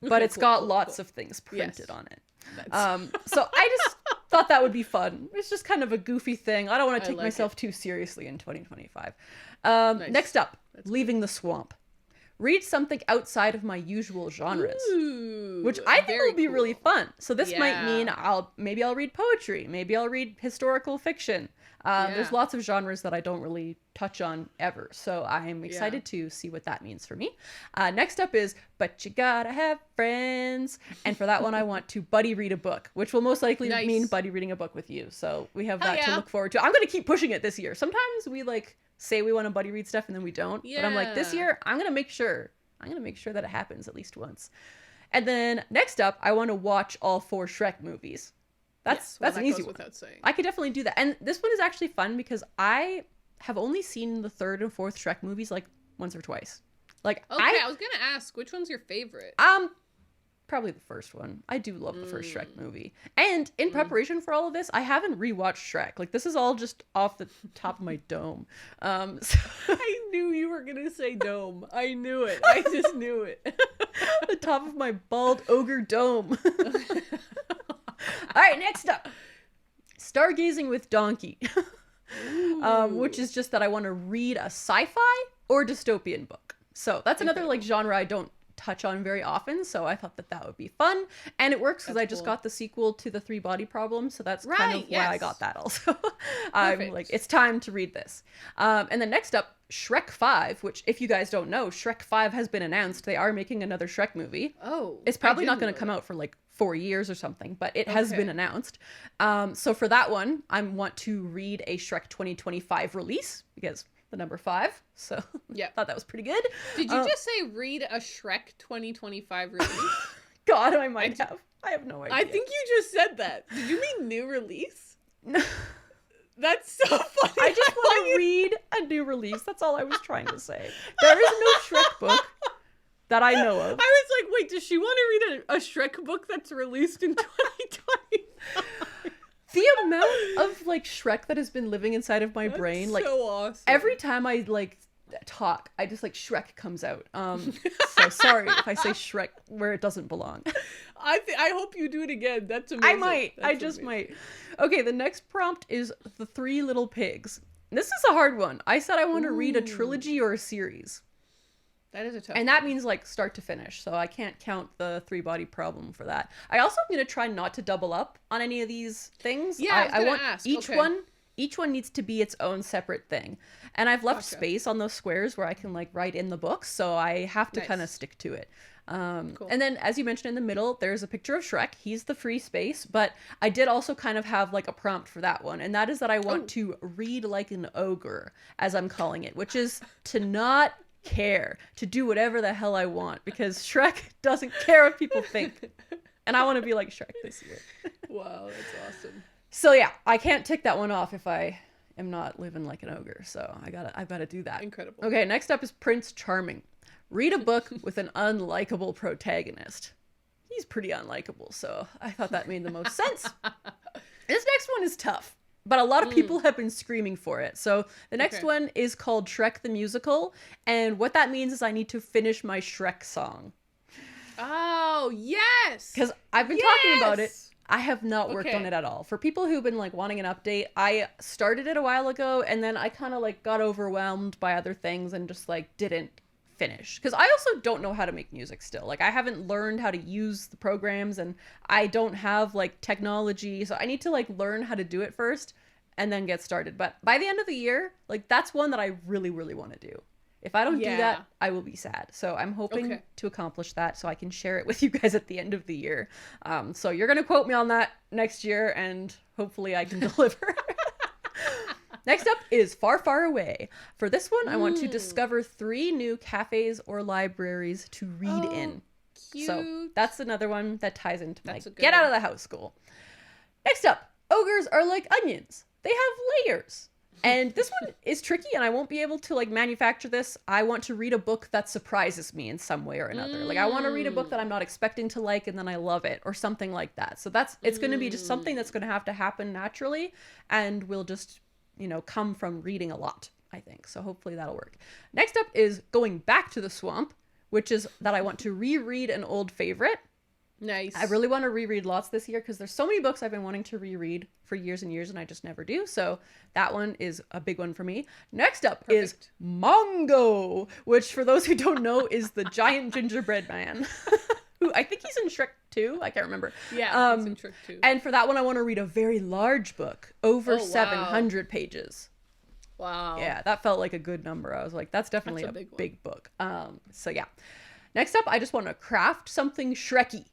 but it's got lots of things printed on it. So I just thought that would be fun. It's just kind of a goofy thing. I don't want to take myself too seriously in 2025. Next up, Leaving the Swamp. Read something outside of my usual genres, which I think will be really fun. So this might mean I'll read poetry. Maybe I'll read historical fiction. There's lots of genres that I don't really touch on ever. So I'm excited to see what that means for me. Next up is But You Gotta Have Friends. And for that one, I want to buddy read a book, which will most likely mean buddy reading a book with you. So we have that to look forward to. I'm going to keep pushing it this year. Sometimes we say we want to buddy read stuff and then we don't. But I'm like, this year, I'm going to make sure that it happens at least once. And then next up, I want to watch all 4 Shrek movies. That's an easy one. Without saying. I could definitely do that. And this one is actually fun because I have only seen the 3rd and 4th Shrek movies like once or twice. Like I was gonna ask, which one's your favorite? Probably the first one. I do love the first Shrek movie. And in preparation for all of this, I haven't rewatched Shrek. Like this is all just off the top of my dome. So I knew you were gonna say dome. I knew it. I just knew it. The top of my bald ogre dome. All right, next up, Stargazing with Donkey, which is just that I want to read a sci-fi or dystopian book. So that's another like genre I don't touch on very often. So I thought that would be fun, and it works because I just got the sequel to The 3 Body Problem. So that's kind of why I got that also. I'm like, it's time to read this. And then next up, Shrek 5, which if you guys don't know, Shrek 5 has been announced. They are making another Shrek movie. Oh, it's probably not going to come out for like 4 years or something, but it has been announced. So for that one, I want to read a Shrek 2025 release because the number 5. So yeah, thought that was pretty good. Did you just say read a Shrek 2025 release? God, I might have. I have no idea. I think you just said that. Did you mean new release? No. That's so funny. I just want to read a new release. That's all I was trying to say. There is no Shrek book that I know of. I was like, wait, does she want to read a Shrek book that's released in 2020? The amount of like Shrek that has been living inside of my brain, like so awesome. Every time I like talk, I just like Shrek comes out. So sorry if I say Shrek where it doesn't belong. I hope you do it again. That's amazing. I might. That's I just might. Okay, the next prompt is The Three Little Pigs. This is a hard one. I said I want to read a trilogy or a series. That is a tough And that means like start to finish. So I can't count the 3-body problem for that. I also am going to try not to double up on any of these things. Yeah, I want ask. Each one needs to be its own separate thing. And I've left space on those squares where I can like write in the books, so I have to kind of stick to it. Cool. And then as you mentioned in the middle, there's a picture of Shrek. He's the free space, but I did also kind of have like a prompt for that one. And that is that I want to read like an ogre, as I'm calling it, which is to not care, to do whatever the hell I want, because Shrek doesn't care what people think. And I want to be like Shrek this year. Wow, that's awesome. So yeah, I can't tick that one off if I am not living like an ogre. So I've got to do that. Incredible. Okay, next up is Prince Charming. Read a book with an unlikable protagonist. He's pretty unlikable, so I thought that made the most sense. This next one is tough, but a lot of people have been screaming for it. So the next one is called Shrek the Musical, and what that means is I need to finish my Shrek song. Oh, yes! Because I've been talking about it. I have not worked on it at all. For people who've been like wanting an update, I started it a while ago and then I kind of like got overwhelmed by other things and just like didn't finish. Because I also don't know how to make music still. Like I haven't learned how to use the programs and I don't have like technology. So I need to like learn how to do it first and then get started. But by the end of the year, like that's one that I really, really want to do. If I don't do that, I will be sad. So I'm hoping to accomplish that so I can share it with you guys at the end of the year. So you're going to quote me on that next year and hopefully I can deliver. Next up is Far, Far Away. For this one, I want to discover 3 new cafes or libraries to read in. Cute. So that's another one that ties into my get out of the house goal. Next up, ogres are like onions. They have layers. And this one is tricky and I won't be able to like manufacture this. I want to read a book that surprises me in some way or another. Like I want to read a book that I'm not expecting to like and then I love it or something like that. So it's going to be just something that's going to have to happen naturally and will just, come from reading a lot, I think. So hopefully that'll work. Next up is Going Back to the Swamp, which is that I want to reread an old favorite. Nice. I really want to reread lots this year because there's so many books I've been wanting to reread for years and years and I just never do. So that one is a big one for me. Next up is Mongo, which for those who don't know is the giant gingerbread man. Who I think he's in Shrek 2. I can't remember. Yeah, he's in Shrek 2. And for that one, I want to read a very large book, over 700 pages. Wow. Yeah, that felt like a good number. I was like, that's definitely a big book. So yeah. Next up, I just want to craft something Shreky.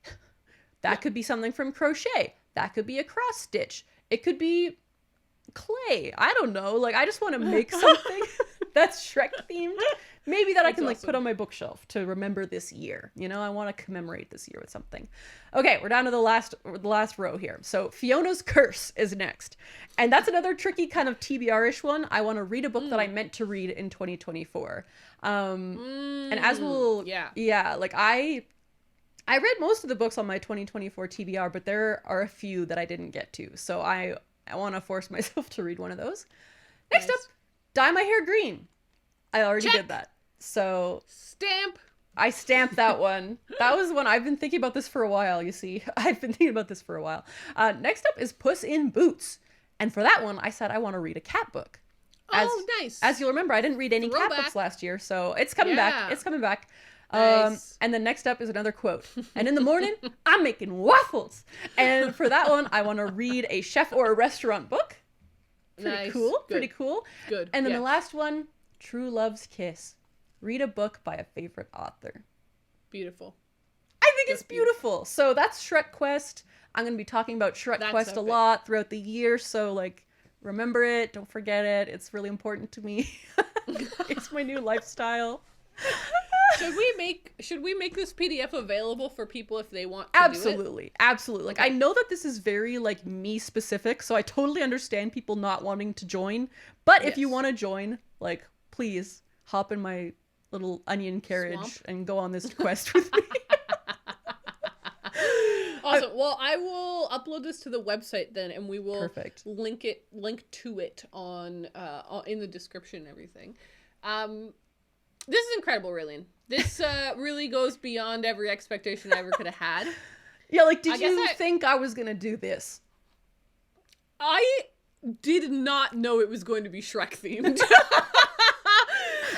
That could be something from crochet. That could be a cross stitch. It could be clay. I don't know. Like, I just want to make something that's Shrek themed. Maybe that I can like put on my bookshelf to remember this year. I want to commemorate this year with something. Okay, we're down to the last row here. So Fiona's Curse is next. And that's another tricky kind of TBR-ish one. I want to read a book that I meant to read in 2024. And as we'll, like I read most of the books on my 2024 TBR, but there are a few that I didn't get to. So I want to force myself to read one of those. Next up, Dye My Hair Green. I already did that. So I stamped that one. That was one I've been thinking about this for a while, you see. I've been thinking about this for a while. Next up is Puss in Boots. And for that one, I said I want to read a cat book. Nice. As you'll remember, I didn't read any cat books last year, so it's coming back. It's coming back. Nice. And then next up is another quote. And in the morning, I'm making waffles. And for that one, I want to read a chef or a restaurant book. Pretty cool. Pretty cool. Good. And then the last one, True Love's Kiss. Read a book by a favorite author. Beautiful. I think it's beautiful. So that's Shrek Quest. I'm going to be talking about Shrek Quest a lot throughout the year. So like, remember it. Don't forget it. It's really important to me. It's my new lifestyle. Should we make this PDF available for people if they want to Absolutely. do it? Absolutely. Like, I know that this is very, like, me specific, so I totally understand people not wanting to join. But if you want to join, like, please hop in my little onion carriage and go on this quest with me. Awesome. Well, I will upload this to the website then, and we will link to it on in the description and everything. This is incredible, Raeleen. This really goes beyond every expectation I ever could have had. Yeah, like, did you think I was gonna do this? I did not know it was going to be Shrek themed.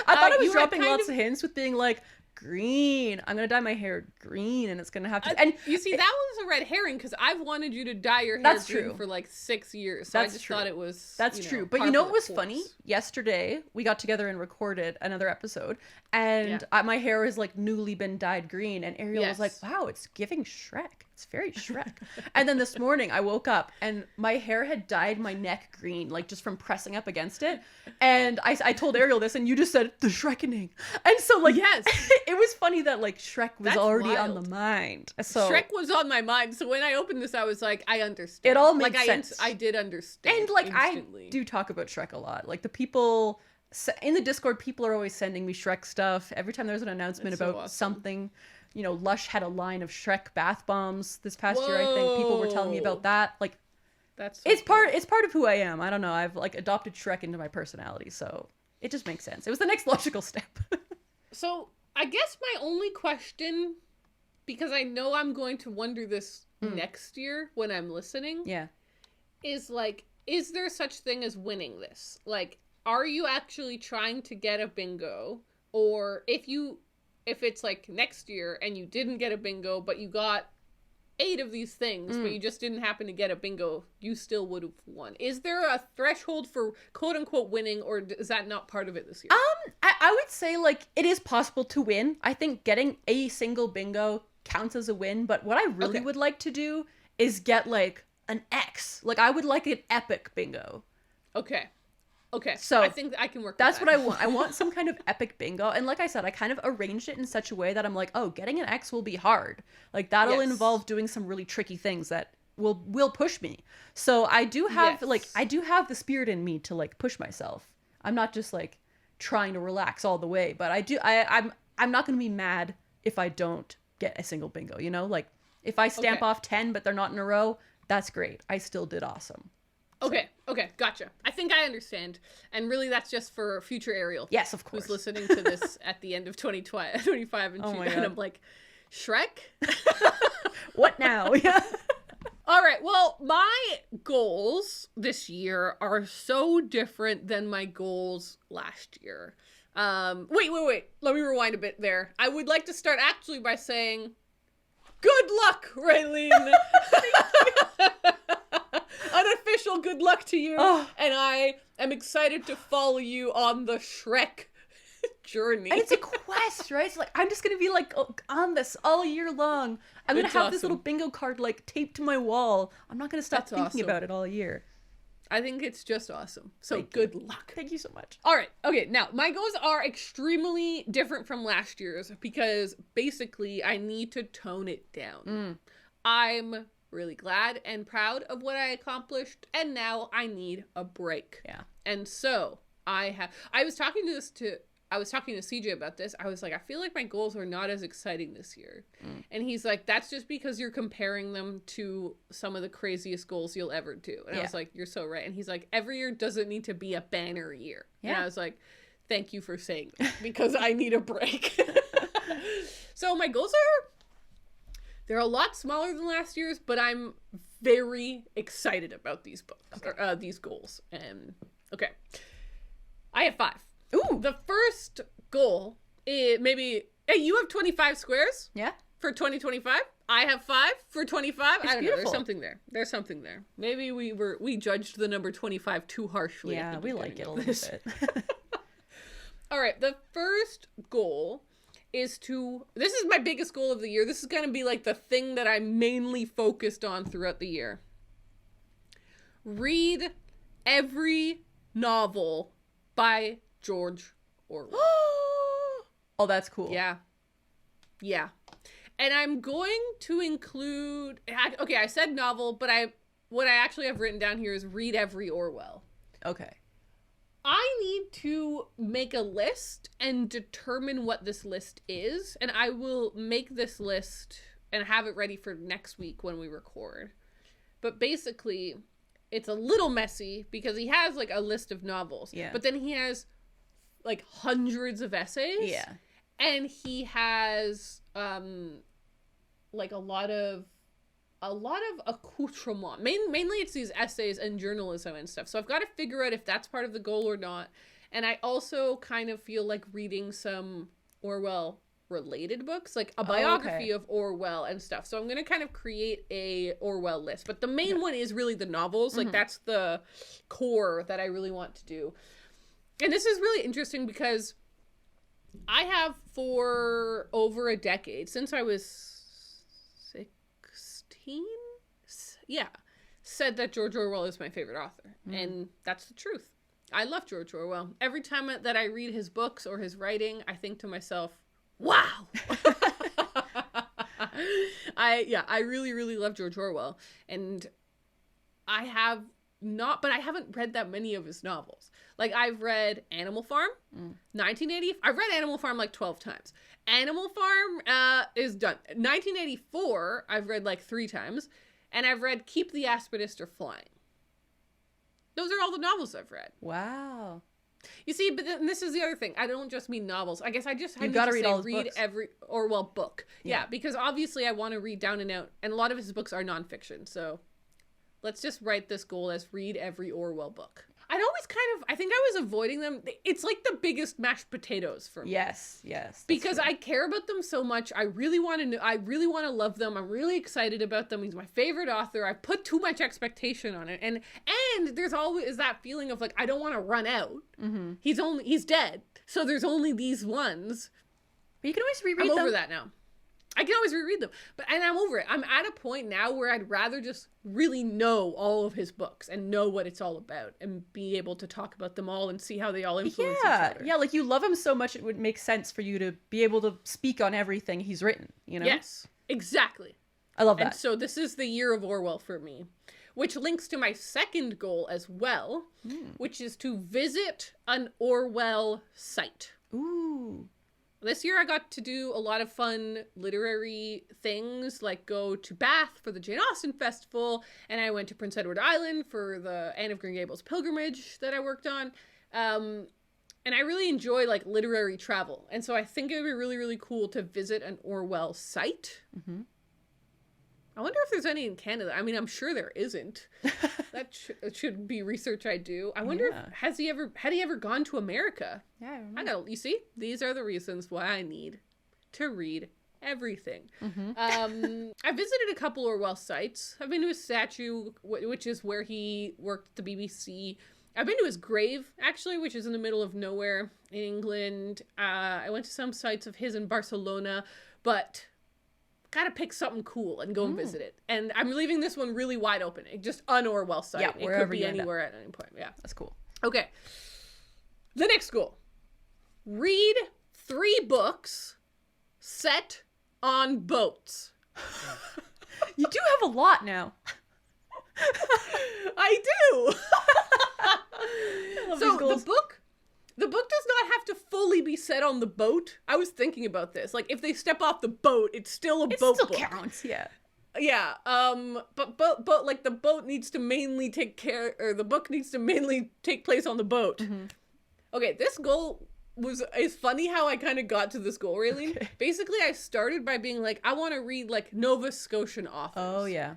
I thought it was dropping lots of hints with being like, green. I'm gonna dye my hair green, and it's gonna have to. And you see, that was a red herring because I've wanted you to dye your hair green for like 6 years. So I just thought it was. That's true. But you know what was funny? Yesterday we got together and recorded another episode, and my hair has like newly been dyed green, and Ariel was like, "Wow, it's giving Shrek. It's very Shrek." And then this morning I woke up and my hair had dyed my neck green, like just from pressing up against it. And I told Ariel this, and you just said the Shrekening. And so like, yes, it was funny that like Shrek was already on the mind. So Shrek was on my mind. So when I opened this, I was like, I understand. It all made sense. I did understand. And like instantly. I do talk about Shrek a lot. Like the people in the Discord, people are always sending me Shrek stuff. Every time there's an announcement about something. You know, Lush had a line of Shrek bath bombs this past year. I think people were telling me about that. Like, it's part of who I am. I don't know. I've like adopted Shrek into my personality, so it just makes sense. It was the next logical step. So I guess my only question, because I know I'm going to wonder this next year when I'm listening, is like, is there such thing as winning this? Like, are you actually trying to get a bingo, or if it's like next year and you didn't get a bingo, but you got 8 of these things, but you just didn't happen to get a bingo, you still would have won. Is there a threshold for quote unquote winning, or is that not part of it this year? I would say like it is possible to win. I think getting a single bingo counts as a win, but what I really would like to do is get like an X. Like I would like an epic bingo. Okay, so I think I can work with that's what I want. I want some kind of epic bingo. And like I said, I kind of arranged it in such a way that I'm like, oh, getting an X will be hard. Like that'll involve doing some really tricky things that will push me. So I do have I do have the spirit in me to like push myself. I'm not just like trying to relax all the way, but I'm not going to be mad if I don't get a single bingo, you know? Like if I stamp off 10 but they're not in a row, that's great. I still did awesome. Okay, gotcha. I think I understand. And really that's just for future Ariel. Yes, of course. Who's listening to this at the end of 2025 and I'm like, Shrek? What now? Yeah. All right, well, my goals this year are so different than my goals last year. Wait. Let me rewind a bit there. I would like to start actually by saying, good luck, Raeleen! Unofficial good luck to you, and I am excited to follow you on the Shrek journey. And it's a quest, right? It's like I'm just gonna be like on this all year long. I'm gonna have this little bingo card like taped to my wall. I'm not gonna stop thinking about it all year. I think it's just awesome. So good luck. Thank you so much. All right. Okay. Now my goals are extremely different from last year's because basically I need to tone it down. I'm really glad and proud of what I accomplished, and now I need a break. Yeah. And so I was talking to CJ about this. I was like, I feel like my goals are not as exciting this year. And he's like, that's just because you're comparing them to some of the craziest goals you'll ever do. And I was like, you're so right. And he's like, every year doesn't need to be a banner year. Yeah. And I was like, thank you for saying that because I need a break. So my goals they're a lot smaller than last year's, but I'm very excited about these these goals. And I have 5. Ooh. The first goal is hey, you have 25 squares? Yeah. For 2025? I have 5 for 25. It's I don't beautiful. know. There's something there. Maybe we judged the number 25 too harshly. Yeah, we like it a little bit. All right. The first goal is this is my biggest goal of the year. This is going to be like the thing that I'm mainly focused on throughout the year. Read every novel by George Orwell. Oh, that's cool. Yeah. Yeah. And I'm going to include... Okay, I said novel, but what I actually have written down here is read every Orwell. Okay. I need to make a list and determine what this list is, and I will make this list and have it ready for next week when we record. But basically, it's a little messy because he has like a list of novels, but then he has like hundreds of essays, and he has like a lot of accoutrement. Mainly it's these essays and journalism and stuff. So I've got to figure out if that's part of the goal or not. And I also kind of feel like reading some Orwell related books, like a biography of Orwell and stuff. So I'm going to kind of create a Orwell list. But the main one is really the novels. Like that's the core that I really want to do. And this is really interesting because I have for over a decade, since I was 16, said that George Orwell is my favorite author. And that's the truth. I love George Orwell. Every time that I read his books or his writing, I think to myself, wow. I really, really love George Orwell. And I haven't read that many of his novels. Like, I've read Animal Farm, 1980. I've read Animal Farm like 12 times. Animal Farm is done. 1984, I've read like 3 times. And I've read Keep the Aspidistra Flying. Those are all the novels I've read. Wow. You see, but then this is the other thing. I don't just mean novels. I guess I just have to read all his read books. Every Orwell book. Yeah, because obviously I want to read down and out. And a lot of his books are nonfiction. So let's just write this goal as read every Orwell book. I think I was avoiding them. It's like the biggest mashed potatoes for me. Yes. Because I care about them so much. I really want to love them. I'm really excited about them. He's my favorite author. I put too much expectation on it. And there's always that feeling of like, I don't want to run out. He's dead. So there's only these ones. But you can always reread them. I'm over that now. I can always reread them. And I'm over it. I'm at a point now where I'd rather just really know all of his books and know what it's all about and be able to talk about them all and see how they all influence each other. Yeah, like you love him so much it would make sense for you to be able to speak on everything he's written, you know? Yes, exactly. I love that. And so this is the year of Orwell for me, which links to my second goal as well, which is to visit an Orwell site. Ooh. This year I got to do a lot of fun literary things, like go to Bath for the Jane Austen Festival, and I went to Prince Edward Island for the Anne of Green Gables pilgrimage that I worked on. And I really enjoy like literary travel. And so I think it would be really, really cool to visit an Orwell site. I wonder if there's any in Canada. I mean, I'm sure there isn't. That should be research I do. I wonder if had he ever gone to America? Yeah, I don't know. You see, these are the reasons why I need to read everything. I visited a couple Orwell sites. I've been to his statue, which is where he worked at the BBC. I've been to his grave, actually, which is in the middle of nowhere in England. I went to some sites of his in Barcelona, but gotta pick something cool and go and visit it. And I'm leaving this one really wide open. Just an Orwell site. Yeah, it could be anywhere at any point. Yeah, that's cool. Okay. The next goal. Read 3 books set on boats. You do have a lot now. I do. So the book does not have to fully be set on the boat. I was thinking about this. Like, if they step off the boat, it's still a boat book. It still counts, yeah. Yeah, but like the boat needs to mainly the book needs to mainly take place on the boat. Okay, this goal it's funny how I kind of got to this goal, Raeleen. Okay. Basically, I started by being like, I want to read like Nova Scotian authors. Oh, yeah.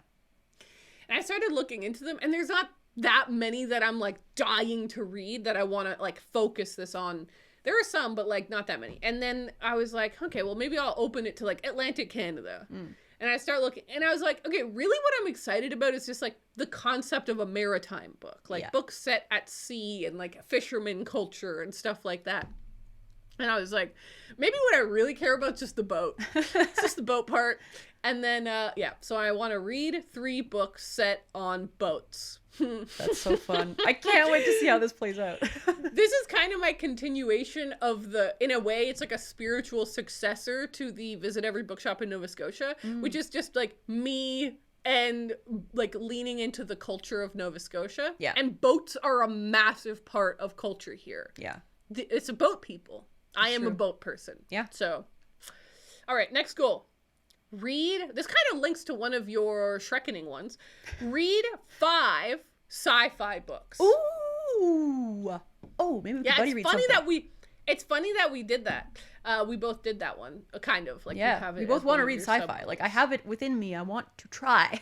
And I started looking into them, and there's not that many that I'm like dying to read that I want to like focus this on. There are some, but like not that many. And then I was like, okay, well maybe I'll open it to like Atlantic Canada. And I start looking, and I was like, okay, really what I'm excited about is just like the concept of a maritime book, like books set at sea and like fisherman culture and stuff like that. And I was like, maybe what I really care about is just the boat. It's just the boat part. And then, so I want to read 3 books set on boats. That's so fun. I can't wait to see how this plays out. This is kind of my continuation of in a way, it's like a spiritual successor to the Visit Every Bookshop in Nova Scotia, which is just like me and like leaning into the culture of Nova Scotia. Yeah. And boats are a massive part of culture here. Yeah. It's a boat people. I am a boat person. Yeah. So, all right, next goal. Read, this kind of links to one of your Shrekkening ones. Read 5 sci-fi books. Ooh. Oh, maybe we could buddy read something. It's funny that we did that. We both did that one, kind of. Like, yeah, we both want to read sci-fi. Like, I have it within me. I want to try.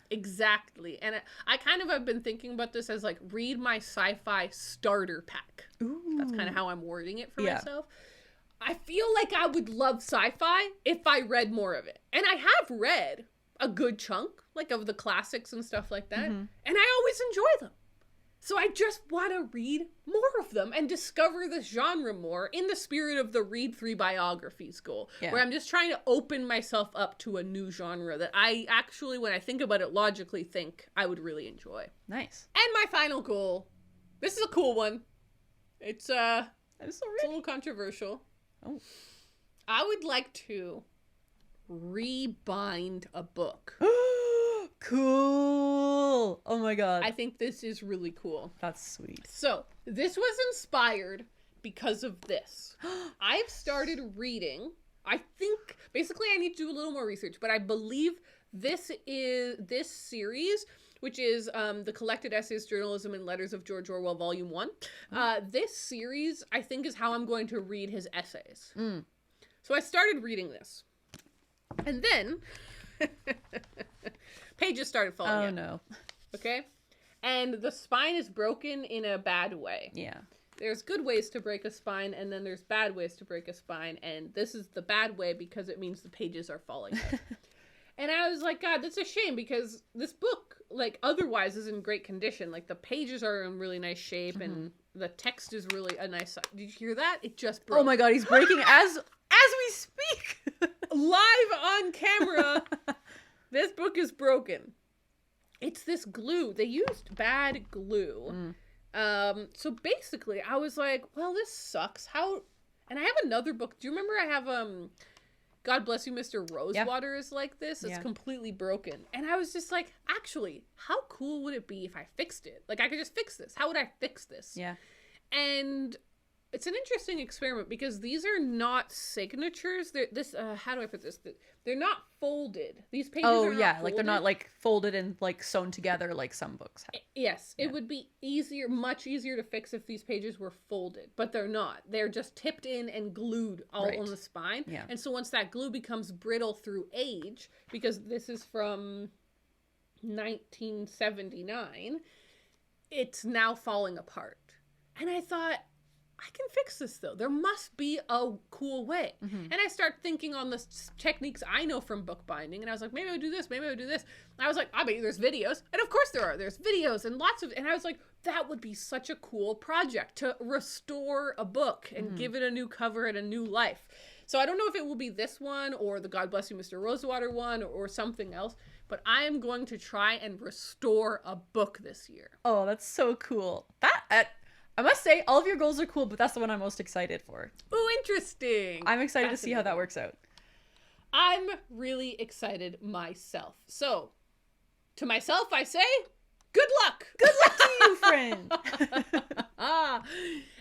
Exactly. And I kind of have been thinking about this as, like, read my sci-fi starter pack. Ooh. That's kind of how I'm wording it for myself. I feel like I would love sci-fi if I read more of it. And I have read a good chunk, like, of the classics and stuff like that. And I always enjoy them. So I just want to read more of them and discover this genre more in the spirit of the Read 3 biographies goal, where I'm just trying to open myself up to a new genre that I actually, when I think about it, logically think I would really enjoy. Nice. And my final goal, this is a cool one. It's a little controversial. Oh. I would like to rebind a book. Cool. Oh my god. I think this is really cool. That's sweet. So, this was inspired because of this. I've started reading, I think, basically I need to do a little more research, but I believe this series, which is the Collected Essays, Journalism, and Letters of George Orwell, Volume 1. This series, I think, is how I'm going to read his essays. So I started reading this. And then pages started falling out. Oh, no. Okay? And the spine is broken in a bad way. Yeah. There's good ways to break a spine, and then there's bad ways to break a spine, and this is the bad way because it means the pages are falling out. And I was like, God, that's a shame because this book, like, otherwise is in great condition. Like, the pages are in really nice shape, and the text is really a nice... Did you hear that? It just broke. Oh my god, he's breaking as we speak! Live on camera, this book is broken. It's this glue. They used bad glue. So basically, I was like, well, this sucks. How... And I have another book. Do you remember I have... God Bless You, Mr. Rosewater is like this. It's completely broken. And I was just like, actually, how cool would it be if I fixed it? Like, I could just fix this. How would I fix this? Yeah. And it's an interesting experiment because these are not signatures. How do I put this? They're not folded. These pages are not folded. Like they're not like folded and like sewn together like some books have. Yes, it would be much easier to fix if these pages were folded, but they're not. They're just tipped in and glued all on the spine. Yeah. And so once that glue becomes brittle through age, because this is from 1979, it's now falling apart. And I thought, I can fix this though. There must be a cool way. And I start thinking on the techniques I know from bookbinding, and I was like, maybe I would do this, maybe I would do this. And I was like, I bet you there's videos. And of course there are. There's videos and and I was like, that would be such a cool project to restore a book and give it a new cover and a new life. So I don't know if it will be this one or the God Bless You, Mr. Rosewater one or something else, but I am going to try and restore a book this year. Oh, that's so cool. I must say, all of your goals are cool, but that's the one I'm most excited for. Ooh, interesting. I'm excited to see how that works out. I'm really excited myself. So, to myself, I say, good luck. Good luck to you, friend.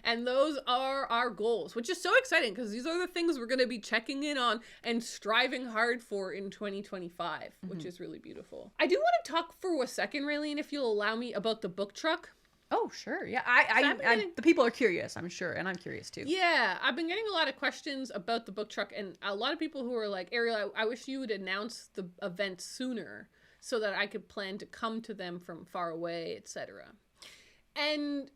And those are our goals, which is so exciting because these are the things we're going to be checking in on and striving hard for in 2025, which is really beautiful. I do want to talk for a second, Raeleen, if you'll allow me, about the book truck. Oh, sure. Yeah, the people are curious, I'm sure, and I'm curious too. Yeah, I've been getting a lot of questions about the book truck, and a lot of people who are like, Ariel, I wish you would announce the event sooner so that I could plan to come to them from far away, etc. And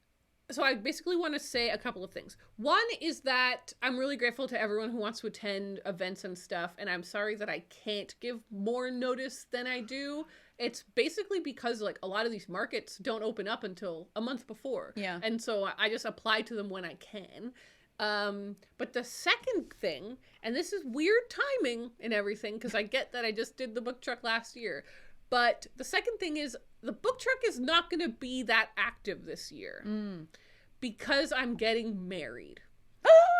so I basically want to say a couple of things. One is that I'm really grateful to everyone who wants to attend events and stuff, and I'm sorry that I can't give more notice than I do. It's basically because like a lot of these markets don't open up until a month before. Yeah. And so I just apply to them when I can. But the second thing, and this is weird timing and everything, because I get that I just did the book truck last year, But the second thing is the book truck is not going to be that active this year because I'm getting married.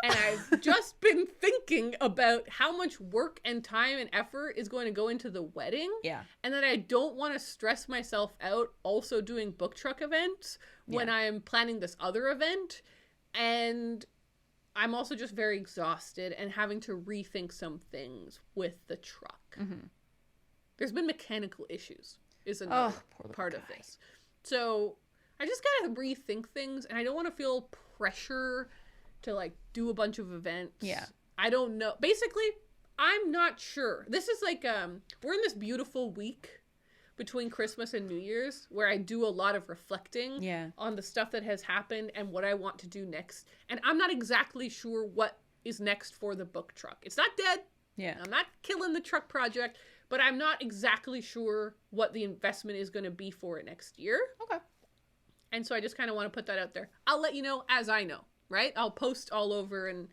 And I've just been thinking about how much work and time and effort is going to go into the wedding. Yeah. And that I don't want to stress myself out also doing book truck events when I'm planning this other event. And I'm also just very exhausted and having to rethink some things with the truck. Mm-hmm. There's been mechanical issues is another part of this. So I just gotta rethink things, and I don't want to feel pressure to like do a bunch of events. Yeah. I don't know. Basically, I'm not sure. This is like we're in this beautiful week between Christmas and New Year's where I do a lot of reflecting on the stuff that has happened and what I want to do next. And I'm not exactly sure what is next for the book truck. It's not dead. Yeah. I'm not killing the truck project, but I'm not exactly sure what the investment is going to be for it next year. Okay. And so I just kind of want to put that out there. I'll let you know as I know, right? I'll post all over and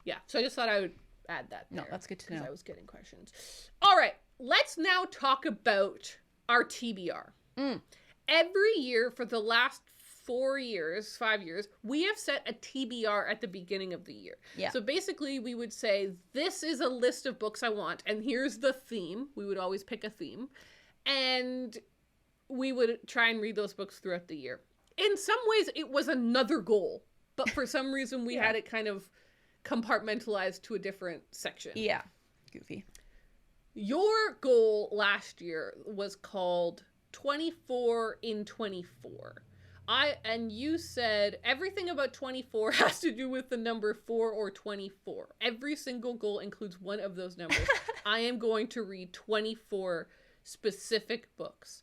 yeah. So I just thought I would add that there. No, that's good to know. I was getting questions. All right. Let's now talk about our TBR. Every year for the last 5 years, we have set a TBR at the beginning of the year. Yeah. So basically we would say, this is a list of books I want, and here's the theme. We would always pick a theme. And we would try and read those books throughout the year. In some ways, it was another goal. But for some reason, we had it kind of compartmentalized to a different section. Yeah. Goofy. Your goal last year was called 24 in 24. And you said everything about 24 has to do with the number 4 or 24. Every single goal includes one of those numbers. I am going to read 24 specific books.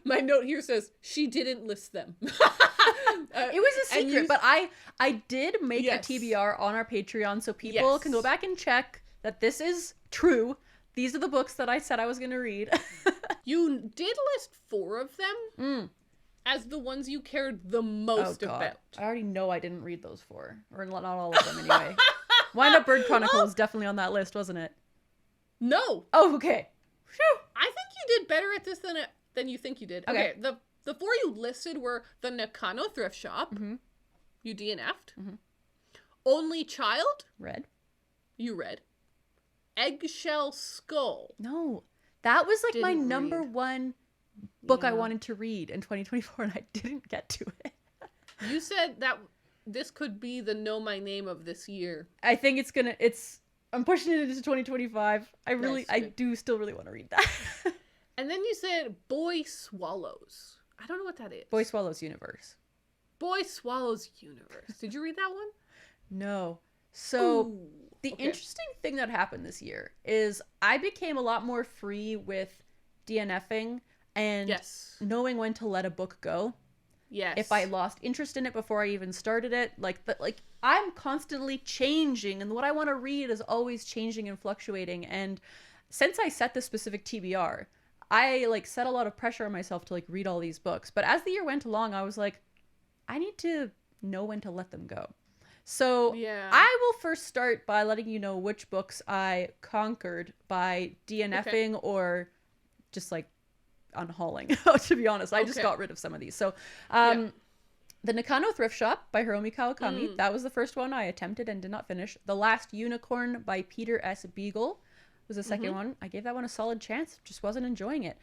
My note here says she didn't list them. It was a secret, but I did make a TBR on our Patreon so people can go back and check that this is true. These are the books that I said I was going to read. You did list 4 of them as the ones you cared the most about. I already know I didn't read those 4. Or not all of them anyway. Wind Up Bird Chronicle is definitely on that list, wasn't it? No. Oh, okay. Whew. I think you did better at this than you think you did. Okay. The 4 you listed were the Nakano Thrift Shop. Mm-hmm. You DNF'd. Mm-hmm. Only Child. Read. You read. Eggshell Skull. No. That was like my number 1 book I wanted to read in 2024, and I didn't get to it. You said that this could be the Know My Name of this year. I think I'm pushing it into 2025. I do still really want to read that. And then you said Boy Swallows. I don't know what that is. Boy Swallows Universe. Boy Swallows Universe. Did you read that one? No. So the interesting thing that happened this year is I became a lot more free with DNFing and knowing when to let a book go. Yes. If I lost interest in it before I even started it, I'm constantly changing, and what I want to read is always changing and fluctuating. And since I set this specific TBR, I set a lot of pressure on myself to read all these books. But as the year went along, I was like, I need to know when to let them go. So I will first start by letting you know which books I conquered by DNFing or just unhauling. To be honest, I just got rid of some of these. So the Nakano Thrift Shop by Hiromi Kawakami, that was the first one I attempted and did not finish. The Last Unicorn by Peter S. Beagle was the second one. I gave that one a solid chance. Just wasn't enjoying it.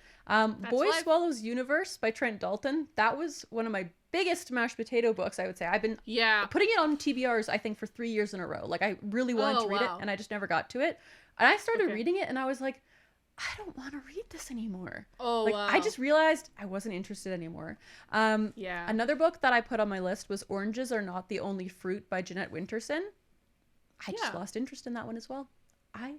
Boy Swallows Universe by Trent Dalton. That was one of my biggest mashed potato books, I would say. I've been putting it on TBRs, I think, for 3 years in a row. I really wanted to read it, and I just never got to it. And I started reading it, and I was like, I don't want to read this anymore. Wow. I just realized I wasn't interested anymore. Another book that I put on my list was Oranges Are Not the Only Fruit by Jeanette Winterson. I just lost interest in that one as well. I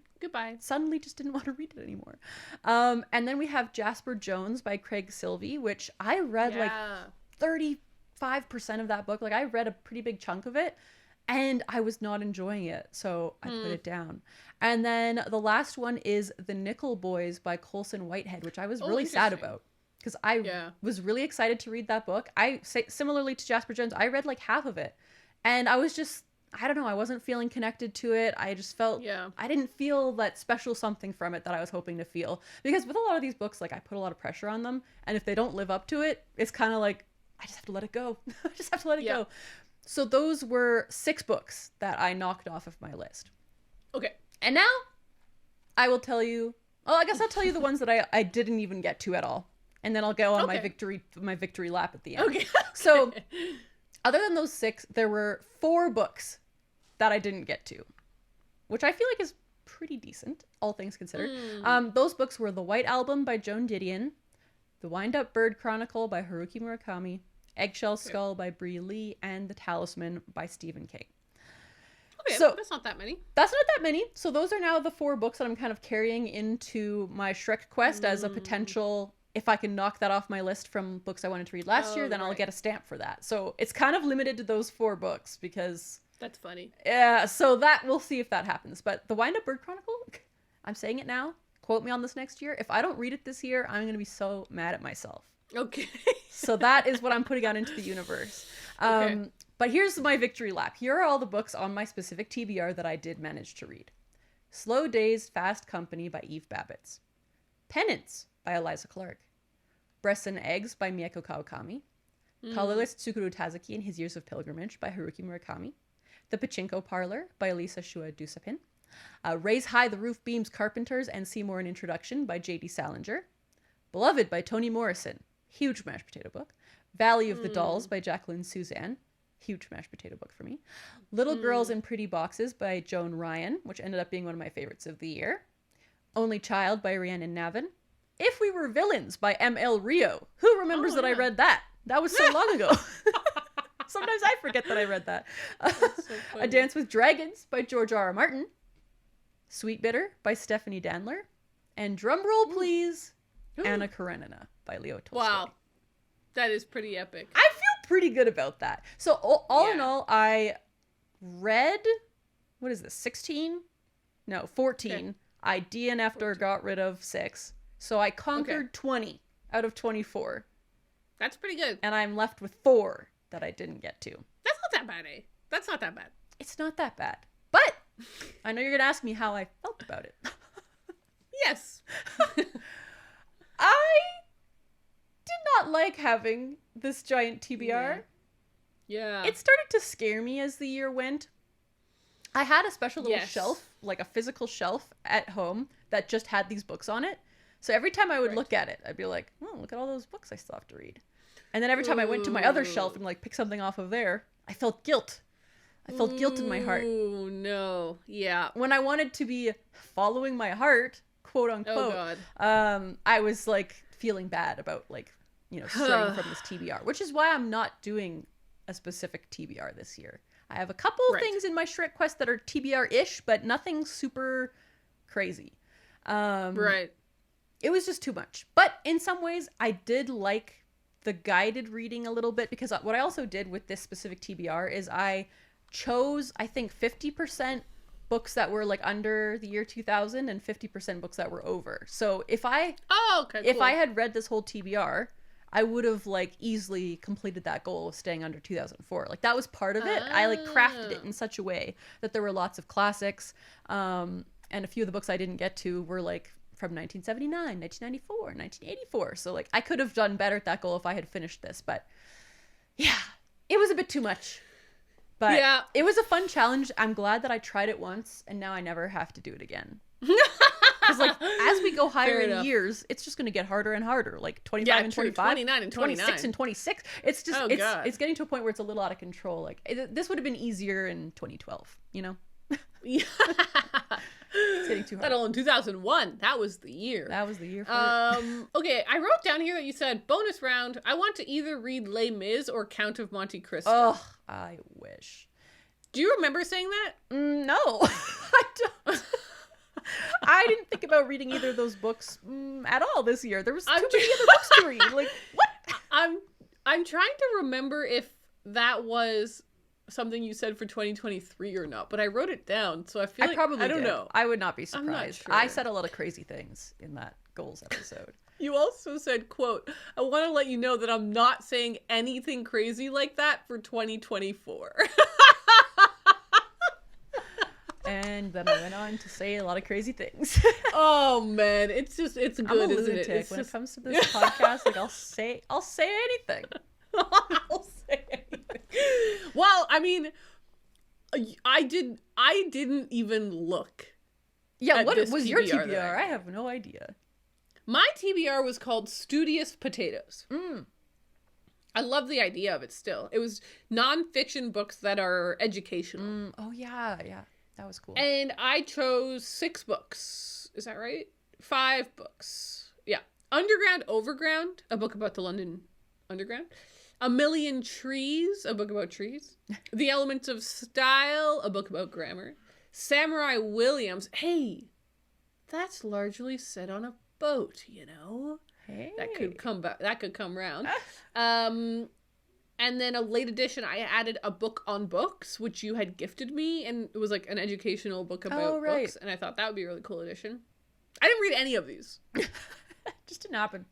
suddenly just didn't want to read it anymore. And then we have Jasper Jones by Craig Silvey, which I read 35% of that book. I read a pretty big chunk of it, and I was not enjoying it, so I put it down. And then the last one is The Nickel Boys by Colson Whitehead, which I was really sad about because I was really excited to read that book. Similarly to Jasper Jones, I read half of it, and I I don't know, I wasn't feeling connected to it. I just felt, I didn't feel that special something from it that I was hoping to feel. Because with a lot of these books, like, I put a lot of pressure on them, and if they don't live up to it, it's kind of like, I just have to let it go. I just have to let it go. So those were 6 books that I knocked off of my list. Okay. And now, I will tell you, well, I guess I'll tell you the ones that I didn't even get to at all. And then I'll go on my victory lap at the end. Okay. So, other than those 6, there were 4 books that I didn't get to, which I feel like is pretty decent, all things considered. Those books were The White Album by Joan Didion, The Wind-Up Bird Chronicle by Haruki Murakami, Eggshell Skull by Bree Lee, and The Talisman by Stephen King. Okay, so that's not that many. That's not that many. So those are now the 4 books that I'm kind of carrying into my Shrek quest as a potential, if I can knock that off my list from books I wanted to read last year, then I'll get a stamp for that. So it's kind of limited to those 4 books because... That's funny. Yeah, so that, we'll see if that happens. But The Wind-Up Bird Chronicle, I'm saying it now, quote me on this next year. If I don't read it this year, I'm going to be so mad at myself. Okay. So that is what I'm putting out into the universe. Okay. But here's my victory lap. Here are all the books on my specific TBR that I did manage to read. Slow Days, Fast Company by Eve Babbitt. Penance by Eliza Clark. Breasts and Eggs by Mieko Kawakami. Colorless Tsukuru Tazuki and His Years of Pilgrimage by Haruki Murakami. The Pachinko Parlor by Elisa Shua Dusapin. Raise High the Roof Beams Carpenters and Seymour an Introduction by J.D. Salinger. Beloved by Toni Morrison. Huge mashed potato book. Valley of the Dolls by Jacqueline Suzanne. Huge mashed potato book for me. Little Girls in Pretty Boxes by Joan Ryan, which ended up being one of my favorites of the year. Only Child by Rhiannon Navin. If We Were Villains by M.L. Rio. Who remembers that I read that? That was so long ago. Sometimes I forget that I read that. So A Dance with Dragons by George R. R. Martin. Sweet Bitter by Stephanie Danler. And drumroll please, Anna Karenina by Leo Tolstoy. Wow. That is pretty epic. I feel pretty good about that. So all in all, I read, what is this, 16? No, 14. Okay. I DNF'd or got rid of 6. So I conquered 20 out of 24. That's pretty good. And I'm left with 4 that I didn't get to. That's not that bad, eh? That's not that bad. It's not that bad. But I know you're going to ask me how I felt about it. Yes. I did not like having this giant TBR. Yeah. It started to scare me as the year went. I had a special little shelf, like a physical shelf at home that just had these books on it. So every time I would look at it, I'd be like, oh, look at all those books I still have to read. And then every time I went to my other shelf and like pick something off of there, I felt guilt. I felt guilt in my heart. Oh, no. Yeah. When I wanted to be following my heart, quote unquote, I was like feeling bad about like, you know, straying from this TBR, which is why I'm not doing a specific TBR this year. I have a couple things in my Shrek quest that are TBR-ish, but nothing super crazy. It was just too much. But in some ways, I did like the guided reading a little bit, because what I also did with this specific TBR is I chose, I think, 50% books that were like under the year 2000 and 50% books that were over. So if I had read this whole TBR, I would have like easily completed that goal of staying under 2004. Like that was part of it. I like crafted it in such a way that there were lots of classics. And a few of the books I didn't get to were like from 1979, 1994, 1984. So like I could have done better at that goal if I had finished this, but yeah, it was a bit too much. But it was a fun challenge. I'm glad that I tried it once and now I never have to do it again. Because like as we go higher in years, it's just going to get harder and harder. Like 25 and 25, 29 and 26 and 26. It's just it's getting to a point where it's a little out of control. Like this would have been easier in 2012, you know? Yeah. It's getting too hard. Let alone 2001. That was the year. That was the year for it. Okay, I wrote down here that you said bonus round. I want to either read Les Mis or Count of Monte Cristo. Oh, I wish. Do you remember saying that? No, I don't. I didn't think about reading either of those books at all this year. There was too many other books to read. Like what? I'm trying to remember if that was something you said for 2023 or not, but I wrote it down, so I feel like I don't know. I would not be surprised. I'm not sure. I said a lot of crazy things in that goals episode. You also said, quote, I want to let you know that I'm not saying anything crazy like that for 2024. And then I went on to say a lot of crazy things. Oh man, it's good, I'm a lunatic. isn't it? It's when just... it comes to this podcast, like I'll say anything. I'll say anything. Well, I mean, I didn't even look. Yeah, what was TBR your TBR? I have no idea. My TBR was called Studious Potatoes. I love the idea of it still. It was nonfiction books that are educational. Oh, yeah. That was cool. And I chose 6 books. Is that right? 5 books. Yeah. Underground, Overground, a book about the London Underground. A Million Trees, a book about trees. The Elements of Style, a book about grammar. Samurai Williams. Hey, that's largely set on a boat, you know? Hey. That could come round. And then a late edition, I added a book on books, which you had gifted me, and it was like an educational book about books, and I thought that would be a really cool edition. I didn't read any of these. Just didn't happen.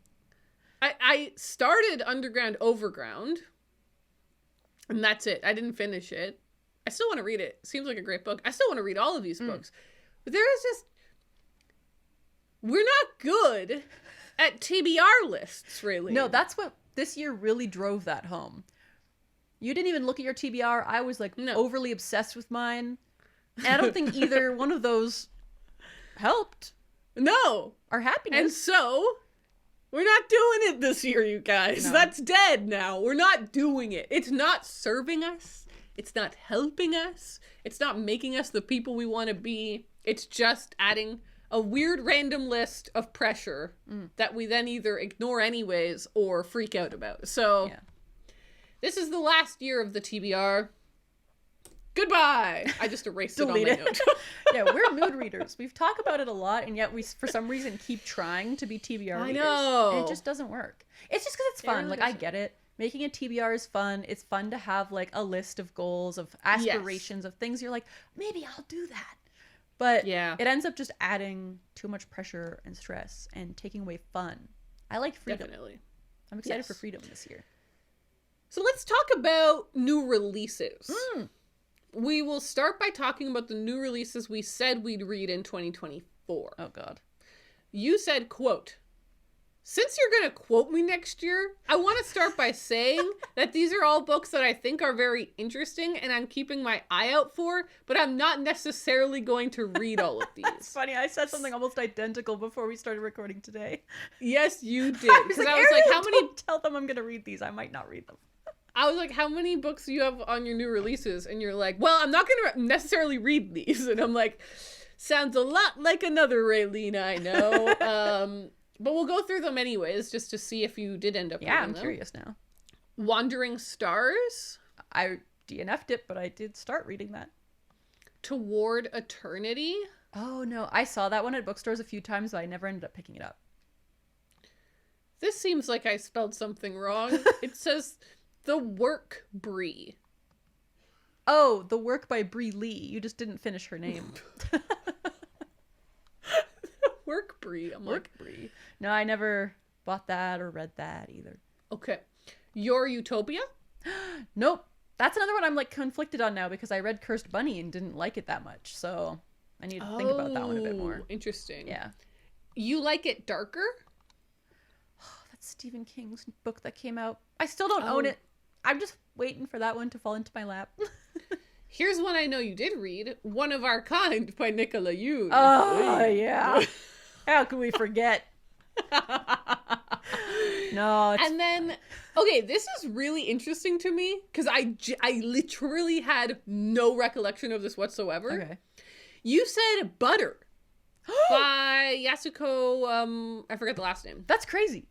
I started Underground Overground, and that's it. I didn't finish it. I still want to read it. Seems like a great book. I still want to read all of these books. But there is just... We're not good at TBR lists, Raeleen. No, that's what this year really drove that home. You didn't even look at your TBR. I was like overly obsessed with mine. And I don't think either one of those helped. No. Our happiness. And so, we're not doing it this year, you guys. No. That's dead now. We're not doing it. It's not serving us. It's not helping us. It's not making us the people we want to be. It's just adding a weird random list of pressure that we then either ignore anyways or freak out about. So, this is the last year of the TBR. Goodbye! I just erased it on my note. Yeah, we're mood readers. We've talked about it a lot, and yet we, for some reason, keep trying to be TBR readers. I know. And it just doesn't work. It's just because it's fun. Really like, doesn't. I get it. Making a TBR is fun. It's fun to have, like, a list of goals, of aspirations, of things you're like, maybe I'll do that. But it ends up just adding too much pressure and stress and taking away fun. I like freedom. Definitely. I'm excited for freedom this year. So let's talk about new releases. We will start by talking about the new releases we said we'd read in 2024. Oh, God. You said, quote, since you're going to quote me next year, I want to start by saying that these are all books that I think are very interesting and I'm keeping my eye out for, but I'm not necessarily going to read all of these. It's funny. I said something almost identical before we started recording today. Yes, you did. Because I was like, how many... Don't tell them I'm going to read these. I might not read them. I was like, how many books do you have on your new releases? And you're like, well, I'm not going to necessarily read these. And I'm like, sounds a lot like another Raeleen I know. But we'll go through them anyways, just to see if you did end up reading them. I'm curious now. Wandering Stars. I DNF'd it, but I did start reading that. Toward Eternity. Oh, no. I saw that one at bookstores a few times, but I never ended up picking it up. This seems like I spelled something wrong. It says The Work Brie. Oh, The Work by Brie Lee. You just didn't finish her name. Work Brie. I'm Work Brie. No, I never bought that or read that either. Okay. Your Utopia? Nope. That's another one I'm like conflicted on now because I read Cursed Bunny and didn't like it that much. So I need to think about that one a bit more. Interesting. Yeah. You Like It Darker? That's Stephen King's book that came out. I still don't own it. I'm just waiting for that one to fall into my lap. Here's one I know you did read. One of Our Kind by Nicola Yoon. Oh, yeah. How can we forget? No. And then, okay, this is really interesting to me because I literally had no recollection of this whatsoever. Okay. You said Butter by Yasuko, I forget the last name. That's crazy.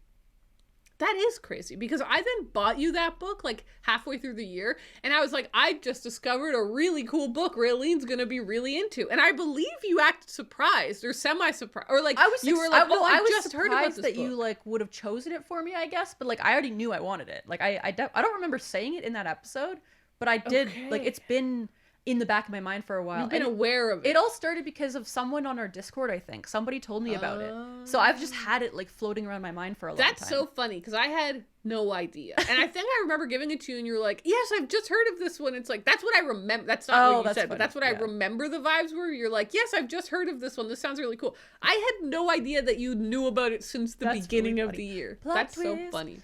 That is crazy because I then bought you that book like halfway through the year and I was like, I just discovered a really cool book Raeleen's gonna be really into. And I believe you acted surprised or semi-surprised or like you were like, I was just heard about this that book. You like would have chosen it for me, I guess, but like I already knew I wanted it. Like I don't remember saying it in that episode, but I did. Okay. Like it's been in the back of my mind for a while. You've been aware of it. It all started because of someone on our Discord, I think. Somebody told me about it. So I've just had it like floating around my mind for a long time. That's so funny because I had no idea. And I think I remember giving it to you and you were like, yes, I've just heard of this one. It's like, that's what I remember. That's not what you said, but that's what I remember the vibes were. You're like, yes, I've just heard of this one. This sounds really cool. I had no idea that you knew about it since the beginning of the year. That's so funny.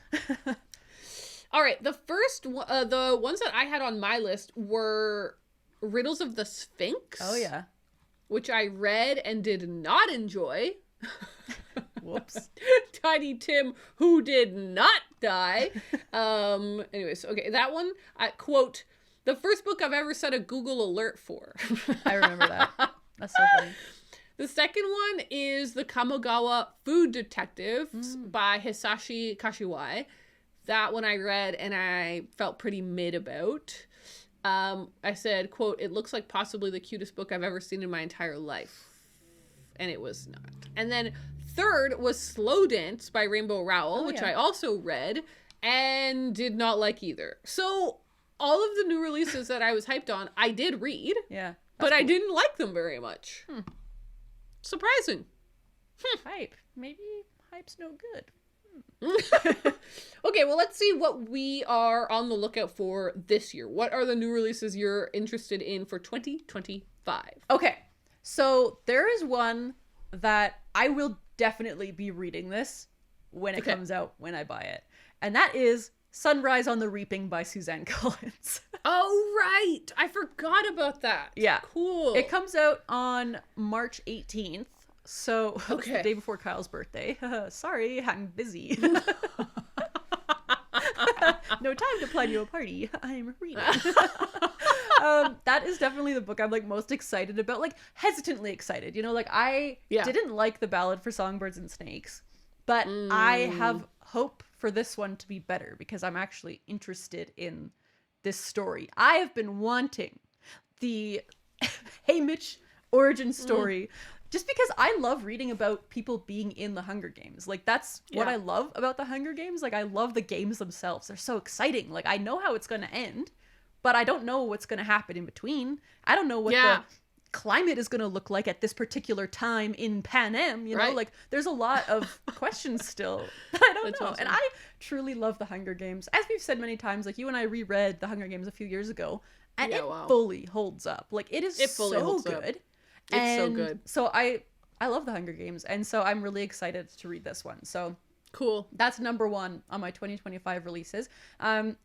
All right. The first, the ones that I had on my list were Riddles of the Sphinx. Oh, yeah. Which I read and did not enjoy. Whoops. Tiny Tim, who did not die. Anyways, okay, that one, I quote, the first book I've ever set a Google alert for. I remember that. That's so funny. The second one is The Kamogawa Food Detectives by Hisashi Kashiwai. That one I read and I felt pretty mid about. I said, quote, it looks like possibly the cutest book I've ever seen in my entire life. And it was not. And then third was Slow Dance by Rainbow Rowell, which I also read and did not like either. So all of the new releases that I was hyped on, I did read. Yeah. But cool. I didn't like them very much. Surprising. Hype. Maybe hype's no good. Okay, well, let's see what we are on the lookout for this year. What are the new releases you're interested in for 2025? Okay, so there is one that I will definitely be reading this when it comes out, when I buy it. And that is Sunrise on the Reaping by Suzanne Collins. Oh, right. I forgot about that. Yeah. Cool. It comes out on March 18th. So, it's the day before Kyle's birthday. Sorry, I'm busy. No time to plan you a party. I'm reading. That is definitely the book I'm like most excited about. Like, hesitantly excited. You know, like I didn't like The Ballad for Songbirds and Snakes, but I have hope for this one to be better because I'm actually interested in this story. I have been wanting the Haymitch origin story just because I love reading about people being in the Hunger Games. Like, that's what I love about the Hunger Games. Like, I love the games themselves. They're so exciting. Like, I know how it's going to end, but I don't know what's going to happen in between. I don't know what the climate is going to look like at this particular time in Panem, you know? Like, there's a lot of questions still. I don't know. Awesome. And I truly love the Hunger Games. As we've said many times, like, you and I reread the Hunger Games a few years ago, and it fully holds up. Like, it is so good. It's so good. So I love the Hunger Games, and so I'm really excited to read this one. So cool. That's number one on my 2025 releases.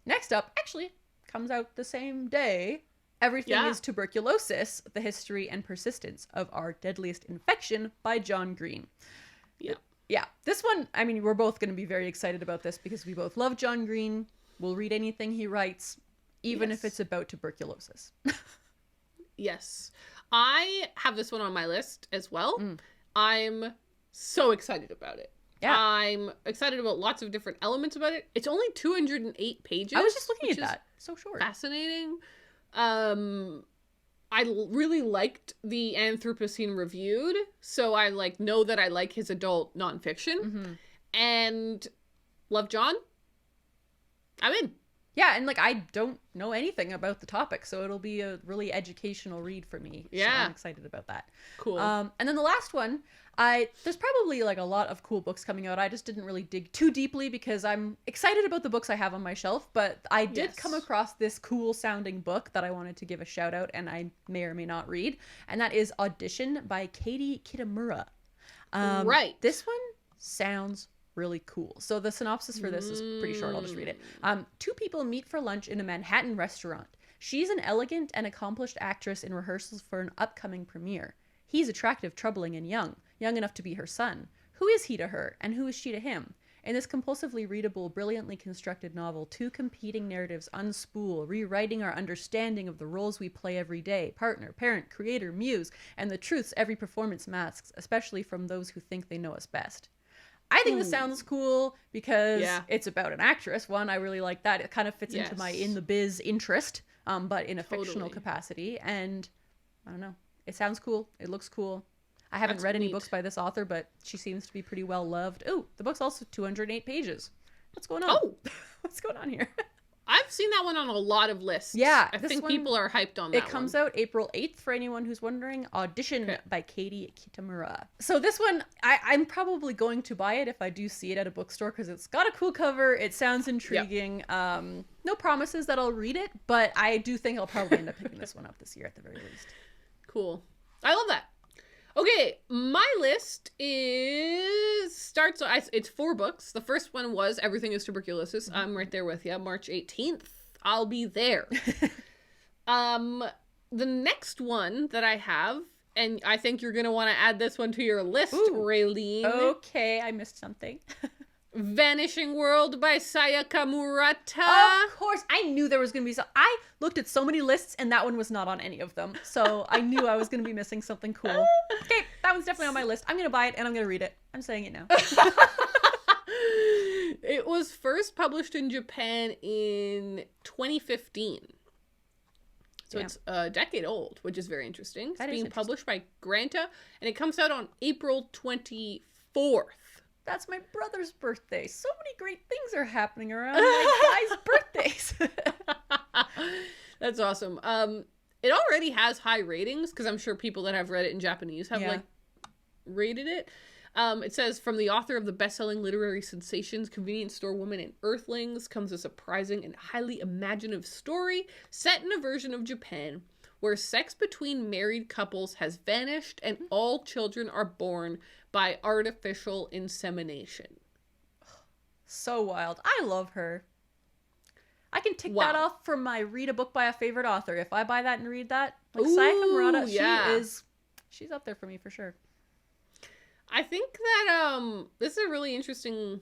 Next up, actually, comes out the same day. Everything is Tuberculosis, The History and Persistence of Our Deadliest Infection by John Green. Yeah. This one, I mean, we're both going to be very excited about this because we both love John Green. We'll read anything he writes, even if it's about tuberculosis. Yes. I have this one on my list as well. I'm so excited about it. Yeah. I'm excited about lots of different elements about it. It's only 208 pages. I was just looking at that. So short. Fascinating. I really liked the Anthropocene Reviewed, so I know that I like his adult nonfiction. And love John. I'm in. Yeah, and I don't know anything about the topic, so it'll be a really educational read for me. Yeah. So I'm excited about that. Cool. And then the last one, there's probably a lot of cool books coming out. I just didn't really dig too deeply because I'm excited about the books I have on my shelf, but I did come across this cool sounding book that I wanted to give a shout out and I may or may not read, and that is Audition by Katie Kitamura. Right. This one sounds really cool. So the synopsis for this is pretty short. I'll just read it. Two people meet for lunch in a Manhattan restaurant. She's an elegant and accomplished actress in rehearsals for an upcoming premiere. He's attractive, troubling, and young enough to be her son. Who is he to her, and who is she to him? In this compulsively readable, brilliantly constructed novel, two competing narratives unspool, rewriting our understanding of the roles we play every day, partner, parent, creator, muse, and the truths every performance masks, especially from those who think they know us best. I think this sounds cool because it's about an actress. One, I really like that. It kind of fits into my in the biz interest, but in a fictional capacity. And I don't know. It sounds cool. It looks cool. I haven't read any books by this author, but she seems to be pretty well loved. Oh, the book's also 208 pages. What's going on? Oh, what's going on here? I've seen that one on a lot of lists. Yeah. I think people are hyped on that It comes out April 8th for anyone who's wondering. Audition by Katie Kitamura. So this one, I'm probably going to buy it if I do see it at a bookstore because it's got a cool cover. It sounds intriguing. Yep. No promises that I'll read it, but I do think I'll probably end up picking this one up this year at the very least. Cool. I love that. Okay, my list it's 4 books. The first one was Everything is Tuberculosis. Mm-hmm. I'm right there with you. March 18th. I'll be there. The next one that I have, and I think you're going to want to add this one to your list, Raeleen. Okay, I missed something. Vanishing World by Sayaka Murata. Of course. I knew there was going to be I looked at so many lists and that one was not on any of them. So I knew I was going to be missing something cool. Okay, that one's definitely on my list. I'm going to buy it and I'm going to read it. I'm saying it now. It was first published in Japan in 2015. So it's a decade old, which is very interesting. It's being published by Granta and it comes out on April 24th. That's my brother's birthday. So many great things are happening around my guys' birthdays. That's awesome. It already has high ratings because I'm sure people that have read it in Japanese have rated it. It says, from the author of the best-selling literary sensations Convenience Store Woman and Earthlings comes a surprising and highly imaginative story set in a version of Japan where sex between married couples has vanished and all children are born by artificial insemination. So wild. I love her. I can tick that off from my read a book by a favorite author. If I buy that and read that, like Sayaka Murata, she's up there for me for sure. I think that this is a really interesting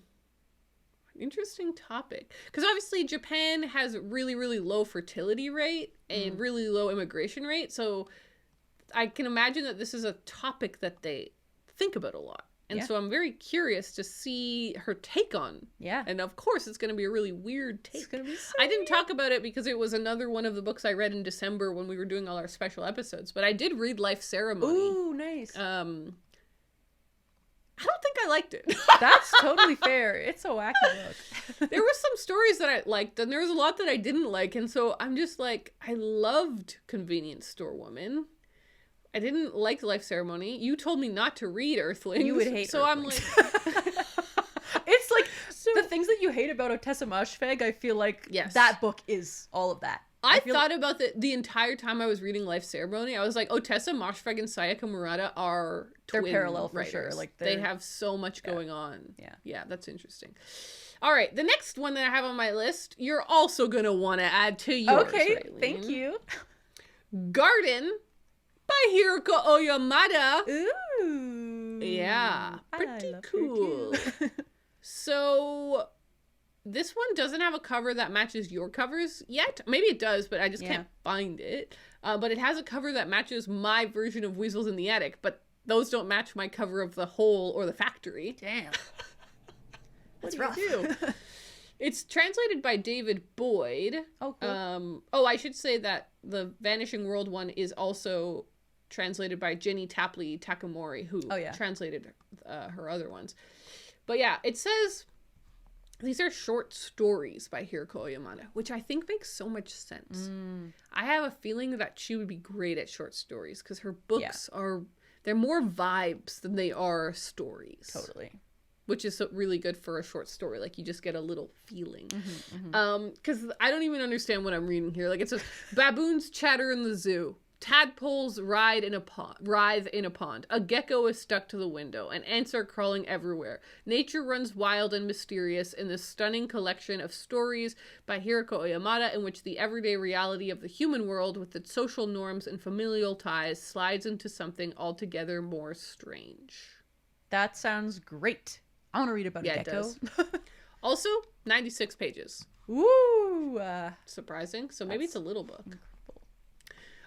topic because obviously Japan has really, really low fertility rate and really low immigration rate. So I can imagine that this is a topic that they think about a lot. And so I'm very curious to see her take on. Yeah. And of course, it's going to be a really weird take. It's going to be so I didn't talk about it because it was another one of the books I read in December when we were doing all our special episodes. But I did read Life Ceremony. Ooh, nice. I don't think I liked it. That's totally fair. It's a wacky book. There were some stories that I liked, and there was a lot that I didn't like. And so I'm just like, I loved Convenience Store Woman. I didn't like Life Ceremony. You told me not to read Earthlings. You would hate so Earthlings. I'm like... It's like, the things that you hate about Otessa Moshfegh, I feel like that book is all of that. I thought about the entire time I was reading Life Ceremony. I was like, Otessa Moshfegh and Sayaka Murata are twin They're parallel for writers. Sure. Like they have so much going on. Yeah. Yeah, that's interesting. All right, the next one that I have on my list, you're also going to want to add to yours, Okay, Raeleen. Thank you. Garden by Hiroko Oyamada. Ooh. Yeah, pretty cool. So... this one doesn't have a cover that matches your covers yet. Maybe it does, but I just can't find it. But it has a cover that matches my version of Weasels in the Attic, but those don't match my cover of The Hole or The Factory. Damn. What's rough? It's translated by David Boyd. Oh, cool. I should say that the Vanishing World one is also translated by Jenny Tapley Takamori, who translated her other ones. But yeah, it says... these are short stories by Hiroko Oyamada, which I think makes so much sense. I have a feeling that she would be great at short stories because her books they're more vibes than they are stories. Totally. Which is really good for a short story. Like, you just get a little feeling. Because I don't even understand what I'm reading here. Like, it says, baboons chatter in the zoo. Tadpoles writhe in a pond. A gecko is stuck to the window, and ants are crawling everywhere. Nature runs wild and mysterious in this stunning collection of stories by Hiroko Oyamada, in which the everyday reality of the human world, with its social norms and familial ties, slides into something altogether more strange. That sounds great. I want to read about a gecko. It does. Also, 96 pages. Ooh! Surprising. So maybe it's a little book.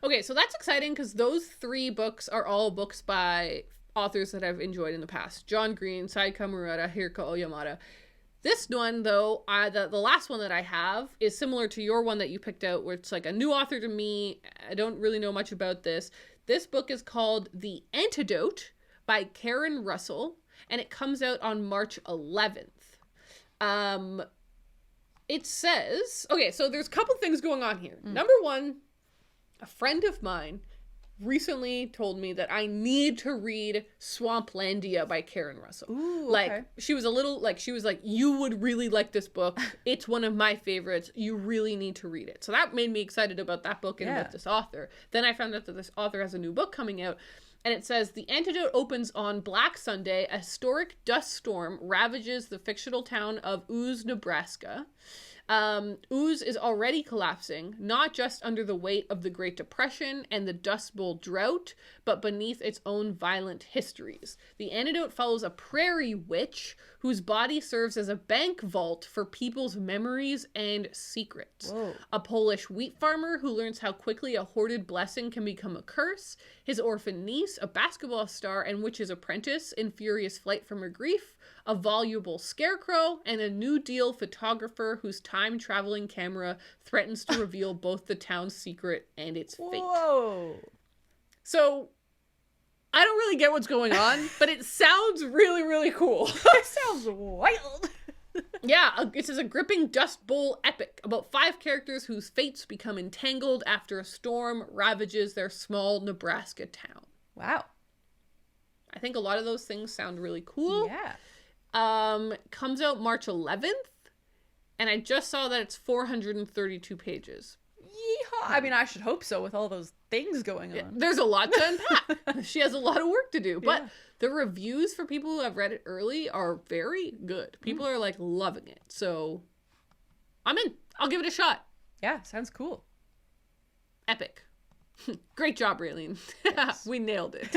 Okay, so that's exciting because those 3 books are all books by authors that I've enjoyed in the past. John Green, Sayaka Murata, Hiroko Oyamada. This one, though, the last one that I have is similar to your one that you picked out, where it's like a new author to me. I don't really know much about this. This book is called The Antidote by Karen Russell, and it comes out on March 11th. it says, okay, so there's a couple things going on here. Number one, a friend of mine recently told me that I need to read Swamplandia by Karen Russell. Ooh, like, okay. she was like, you would really like this book. It's one of my favorites. You really need to read it. So that made me excited about that book and about this author. Then I found out that this author has a new book coming out. And it says, the antidote opens on Black Sunday. A historic dust storm ravages the fictional town of Ooze, Nebraska. Ooze is already collapsing, not just under the weight of the Great Depression and the Dust Bowl drought, but beneath its own violent histories. The antidote follows a prairie witch whose body serves as a bank vault for people's memories and secrets. Whoa. A Polish wheat farmer who learns how quickly a hoarded blessing can become a curse. His orphan niece, a basketball star and witch's apprentice in furious flight from her grief. A voluble scarecrow, and a New Deal photographer whose time-traveling camera threatens to reveal both the town's secret and its fate. Whoa. So, I don't really get what's going on, but it sounds really, really cool. It sounds wild. Yeah, it says a gripping Dust Bowl epic about 5 characters whose fates become entangled after a storm ravages their small Nebraska town. Wow. I think a lot of those things sound really cool. Yeah. Comes out March 11th, and I just saw that it's 432 pages. Yeehaw. I mean, I should hope so with all those things going on. There's a lot to unpack. She has a lot of work to do, but the reviews for people who have read it early are very good. People are like loving it, so I'm in. I'll give it a shot. Yeah, sounds cool. Epic. Great job, Raeleen. Yes. We nailed it.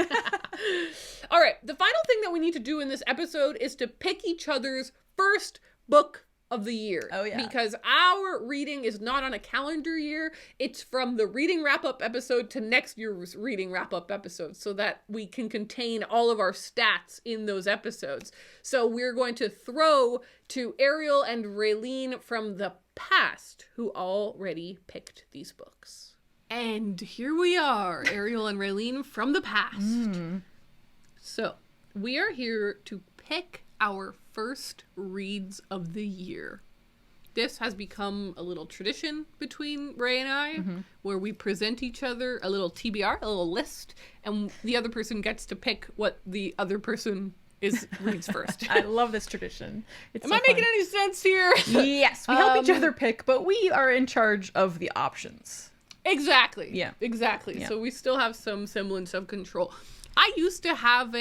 All right, the final thing that we need to do in this episode is to pick each other's first book of the year. Oh, yeah. Because our reading is not on a calendar year. It's from the reading wrap-up episode to next year's reading wrap-up episode so that we can contain all of our stats in those episodes. So we're going to throw to Ariel and Raeleen from the past who already picked these books. And here we are, Ariel and Raeleen from the past. So, we are here to pick our first reads of the year. This has become a little tradition between Ray and I, where we present each other a little TBR, a little list, and the other person gets to pick what the other person reads first. I love this tradition. Am I making any sense here? Yes, we help each other pick, but we are in charge of the options. Exactly. Yeah. Exactly. Yeah. So we still have some semblance of control. I used to have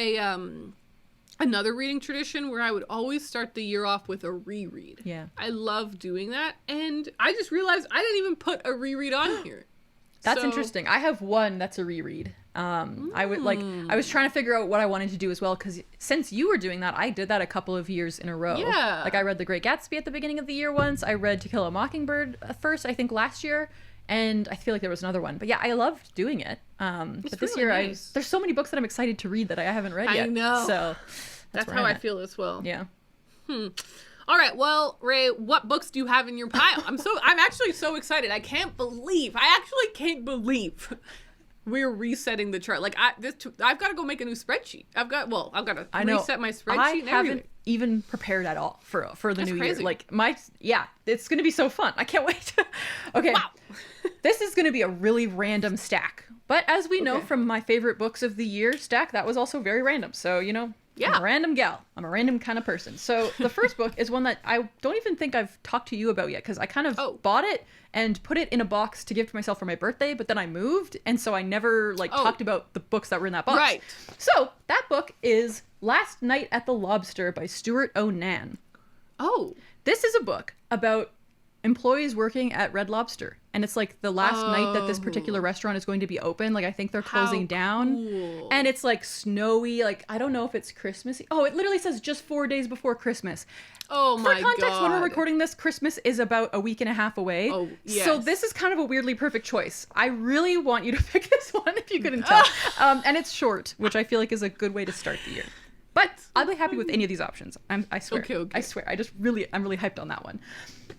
another reading tradition where I would always start the year off with a reread. Yeah. I love doing that, and I just realized I didn't even put a reread on here. That's interesting. I have one that's a reread. I was trying to figure out what I wanted to do as well, because since you were doing that, I did that a couple of years in a row. Yeah. Like I read The Great Gatsby at the beginning of the year once. I read To Kill a Mockingbird first, I think last year. And I feel like there was another one. But yeah, I loved doing it. But this year, nice. there's so many books that I'm excited to read that I haven't read yet. I know. So that's how I feel as well. Yeah. All right. Well, Ray, what books do you have in your pile? I'm actually so excited. I actually can't believe we're resetting the chart. Like I've got to go make a new spreadsheet. I've got to reset my spreadsheet. I and haven't everything. even prepared at all for the That's new crazy. year. Like it's gonna be so fun. I can't wait. Okay. Wow. This is gonna be a really random stack. But as we know from my favorite books of the year stack, that was also very random. So, I'm a random gal. I'm a random kind of person. So the first book is one that I don't even think I've talked to you about yet, because I kind of bought it and put it in a box to give to myself for my birthday, but then I moved, and so I never talked about the books that were in that box. Right. So that book is Last Night at the Lobster by Stuart O'Nan. Oh. This is a book about employees working at Red Lobster, and it's like the last night that this particular restaurant is going to be open. Like I think they're closing down. Cool. And it's like snowy. Like I don't know if it's Christmassy. Oh, it literally says just 4 days before Christmas. Oh my god. For context, when we're recording this, Christmas is about a week and a half away. Oh, yes. So this is kind of a weirdly perfect choice. I really want you to pick this one if you couldn't tell. And it's short, which I feel like is a good way to start the year. But I'll be happy with any of these options. I swear. Okay. I swear. I'm really hyped on that one.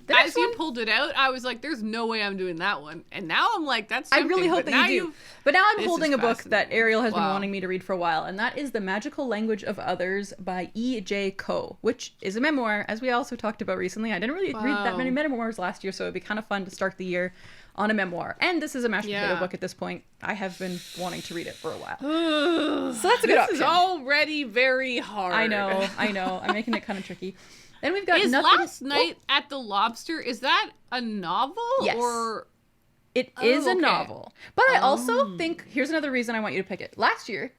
As you pulled it out, I was like, there's no way I'm doing that one. And now I'm like, that's tempting. I really hope that you do. But now I'm holding a book that Ariel has been Wow. wanting me to read for a while, and that is The Magical Language of Others by E.J. Koh, which is a memoir, as we also talked about recently. I didn't really read that many memoirs last year, so it'd be kind of fun to start the year on a memoir. And this is a mashed potato book at this point. I have been wanting to read it for a while. So that's a good option. This is already very hard. I know. I'm making it kind of tricky. Then we've got Last Night at the Lobster, is that a novel? Yes. Or it is a novel. But I also think, here's another reason I want you to pick it. Last year,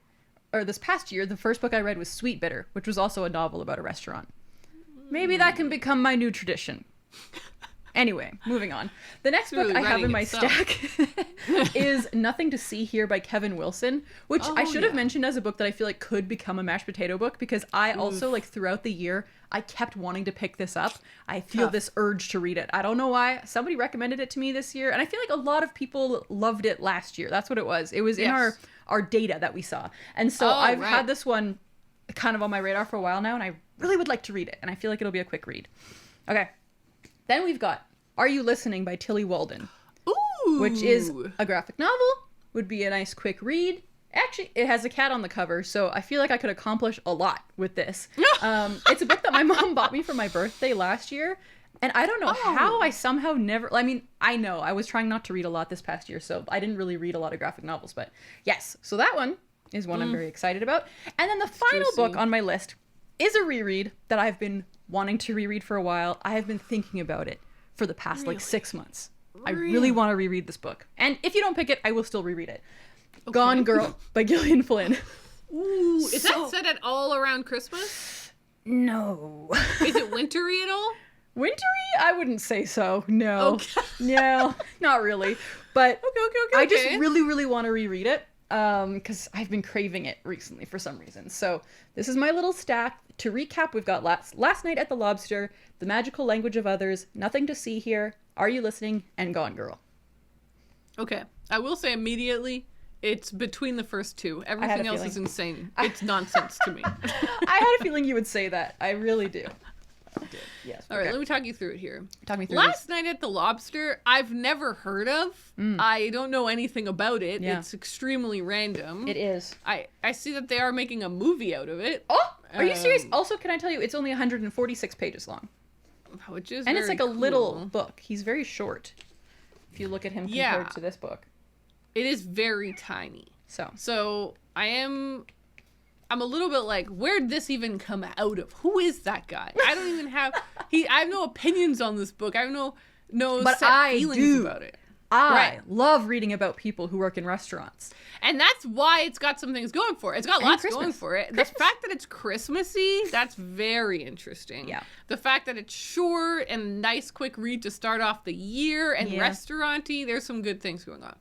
or this past year, the first book I read was Sweet Bitter, which was also a novel about a restaurant. Maybe that can become my new tradition. Anyway, moving on. The next book I have in my stack is Nothing to See Here by Kevin Wilson, which I should have mentioned as a book that I feel like could become a mashed potato book, because I also, like, throughout the year, I kept wanting to pick this up. I feel this urge to read it. I don't know why. Somebody recommended it to me this year, and I feel like a lot of people loved it last year. That's what it was. It was in our data that we saw. And so I've had this one kind of on my radar for a while now, and I really would like to read it, and I feel like it'll be a quick read. Okay. Then we've got Are You Listening by Tilly Walden. Ooh. Which is a graphic novel, would be a nice quick read. Actually, it has a cat on the cover, so I feel like I could accomplish a lot with this. It's a book that my mom bought me for my birthday last year, and I don't know how I somehow never... I mean, I know, I was trying not to read a lot this past year, so I didn't really read a lot of graphic novels, but yes. So that one is one I'm very excited about. And then the final book on my list is a reread that I've been wanting to reread for a while. I have been thinking about it for the past like 6 months. I really want to reread this book. And if you don't pick it, I will still reread it. Okay. Gone Girl by Gillian Flynn. Ooh, is that set at all around Christmas? No. Is it wintry at all? Wintry? I wouldn't say so. No. Okay. No, not really. But okay. I just really want to reread it. Because I've been craving it recently for some reason. So this is my little stack. To recap, we've got Last Night at the Lobster, The Magical Language of Others, Nothing to See Here, Are You Listening, and Gone Girl. Okay. I will say immediately, it's between the first two. Everything else is insane. It's nonsense to me. I had a feeling you would say that. I really do. Yes. All right, let me talk you through it here. Talk me through Last Night at the Lobster, I've never heard of. I don't know anything about it. Yeah. It's extremely random. It is. I see that they are making a movie out of it. Oh, are you serious? Also, can I tell you, it's only 146 pages long. Which is and it's like a cool. little book. He's very short. If you look at him compared to this book. It is very tiny. So I'm a little bit like, where'd this even come out of? Who is that guy? I don't even have I have no opinions on this book. I have no feelings about it. I love reading about people who work in restaurants. And that's why it's got some things going for it. It's got lots going for it. The fact that it's Christmassy, that's very interesting. Yeah. The fact that it's short and nice quick read to start off the year and restaurant-y, there's some good things going on.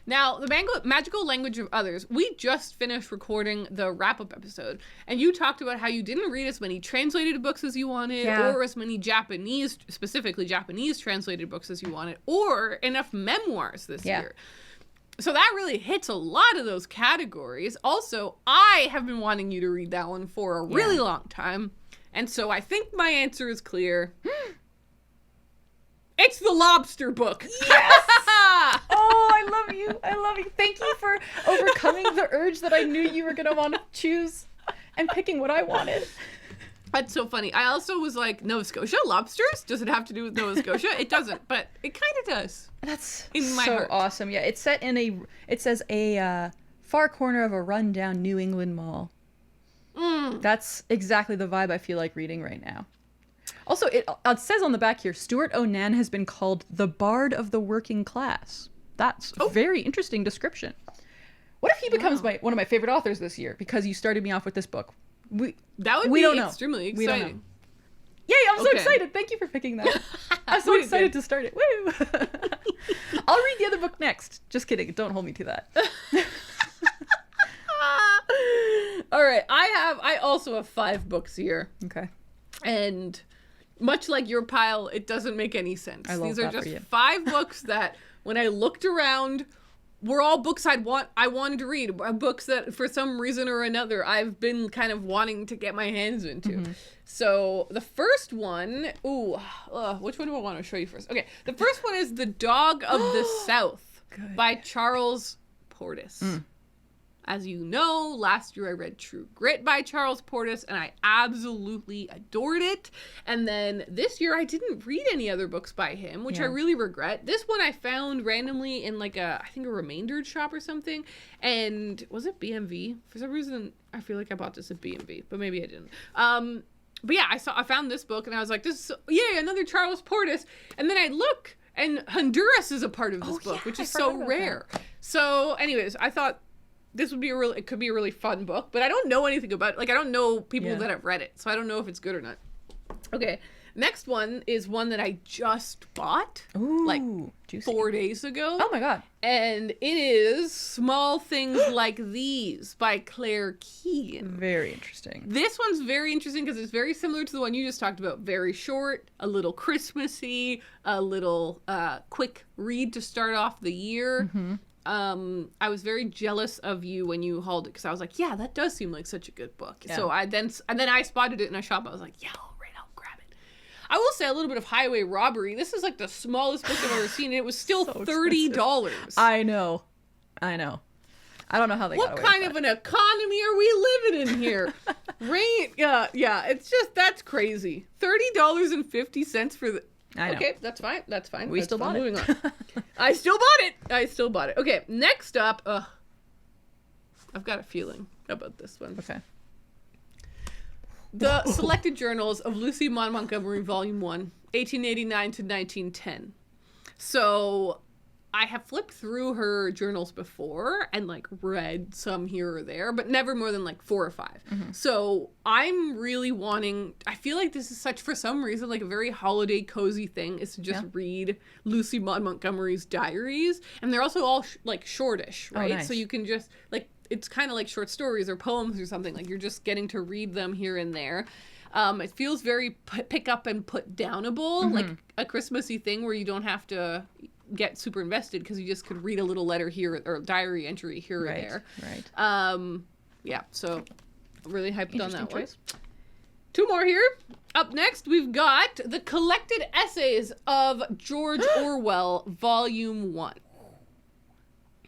Now, the Magical Language of Others, we just finished recording the wrap-up episode, and you talked about how you didn't read as many translated books as you wanted, or as many specifically Japanese translated books as you wanted, or enough memoirs this year. So that really hits a lot of those categories. Also, I have been wanting you to read that one for a really long time, and so I think my answer is clear. It's the Lobster book. Yes! Oh, I love you. I love you. Thank you for overcoming the urge that I knew you were going to want to choose and picking what I wanted. That's so funny. I also was like, Nova Scotia lobsters? Does it have to do with Nova Scotia? It doesn't, but it kind of does. That's in my heart. Awesome. Yeah, it's set in it says a far corner of a rundown New England mall. That's exactly the vibe I feel like reading right now. Also, it says on the back here, Stuart Onan has been called the Bard of the Working Class. That's a very interesting description. What if he becomes one of my favorite authors this year? Because you started me off with this book. That would be extremely exciting. Yay, I'm so excited. Thank you for picking that. I'm so excited to start it. Woo! I'll read the other book next. Just kidding. Don't hold me to that. All right. I also have 5 books here. Okay. And much like your pile, it doesn't make any sense. These are just 5 books that when I looked around, were all books I wanted to read, books that for some reason or another I've been kind of wanting to get my hands into. So the first one, which one do I want to show you first? Okay, the first one is The Dog of the South by Charles Portis. As you know, last year I read True Grit by Charles Portis, and I absolutely adored it. And then this year I didn't read any other books by him, which I really regret. This one I found randomly in like I think a remaindered shop or something. And was it BMV? For some reason, I feel like I bought this at BMV, but maybe I didn't. But yeah, I found this book and I was like, this is, yay, another Charles Portis. And then I look, and Honduras is a part of this book, which is so rare. So anyways, I thought this would be it could be a really fun book, but I don't know anything about it. Like, I don't know people that have read it, so I don't know if it's good or not. Okay, next one is one that I just bought, like, juicy. 4 days ago. Oh my god. And it is Small Things Like These by Claire Keegan. Very interesting. This one's very interesting because it's very similar to the one you just talked about. Very short, a little Christmassy, a little quick read to start off the year. I was very jealous of you when you hauled it because I was like, yeah, that does seem like such a good book. So I then I spotted it in a shop. I was like, yeah, all right, I'll grab it. I will say a little bit of Highway Robbery. This is like the smallest book I've ever seen, and it was still so $30. I know. I don't know how they got away with that. What kind of an economy are we living in here? Yeah, it's just, that's crazy. $30.50 for the... I know. Okay, that's fine. That's fine. We still bought it. Moving on. I still bought it. Okay, next up, I've got a feeling about this one. Okay. The Selected Journals of Lucy Maud Montgomery, Volume 1, 1889 to 1910. So I have flipped through her journals before and like read some here or there, but never more than like 4 or 5. So I'm really wanting, I feel like this is such, for some reason, like a very holiday cozy thing is to just read Lucy Maud Montgomery's diaries. And they're also all like shortish, right? Nice. So you can just like, it's kind of like short stories or poems or something, like you're just getting to read them here and there. It feels very pick up and put downable, like a Christmassy thing where you don't have to get super invested because you just could read a little letter here or diary entry here or there. Right. Yeah, so really hyped on that choice. 2 more here. Up next, we've got The Collected Essays of George Orwell, Volume 1.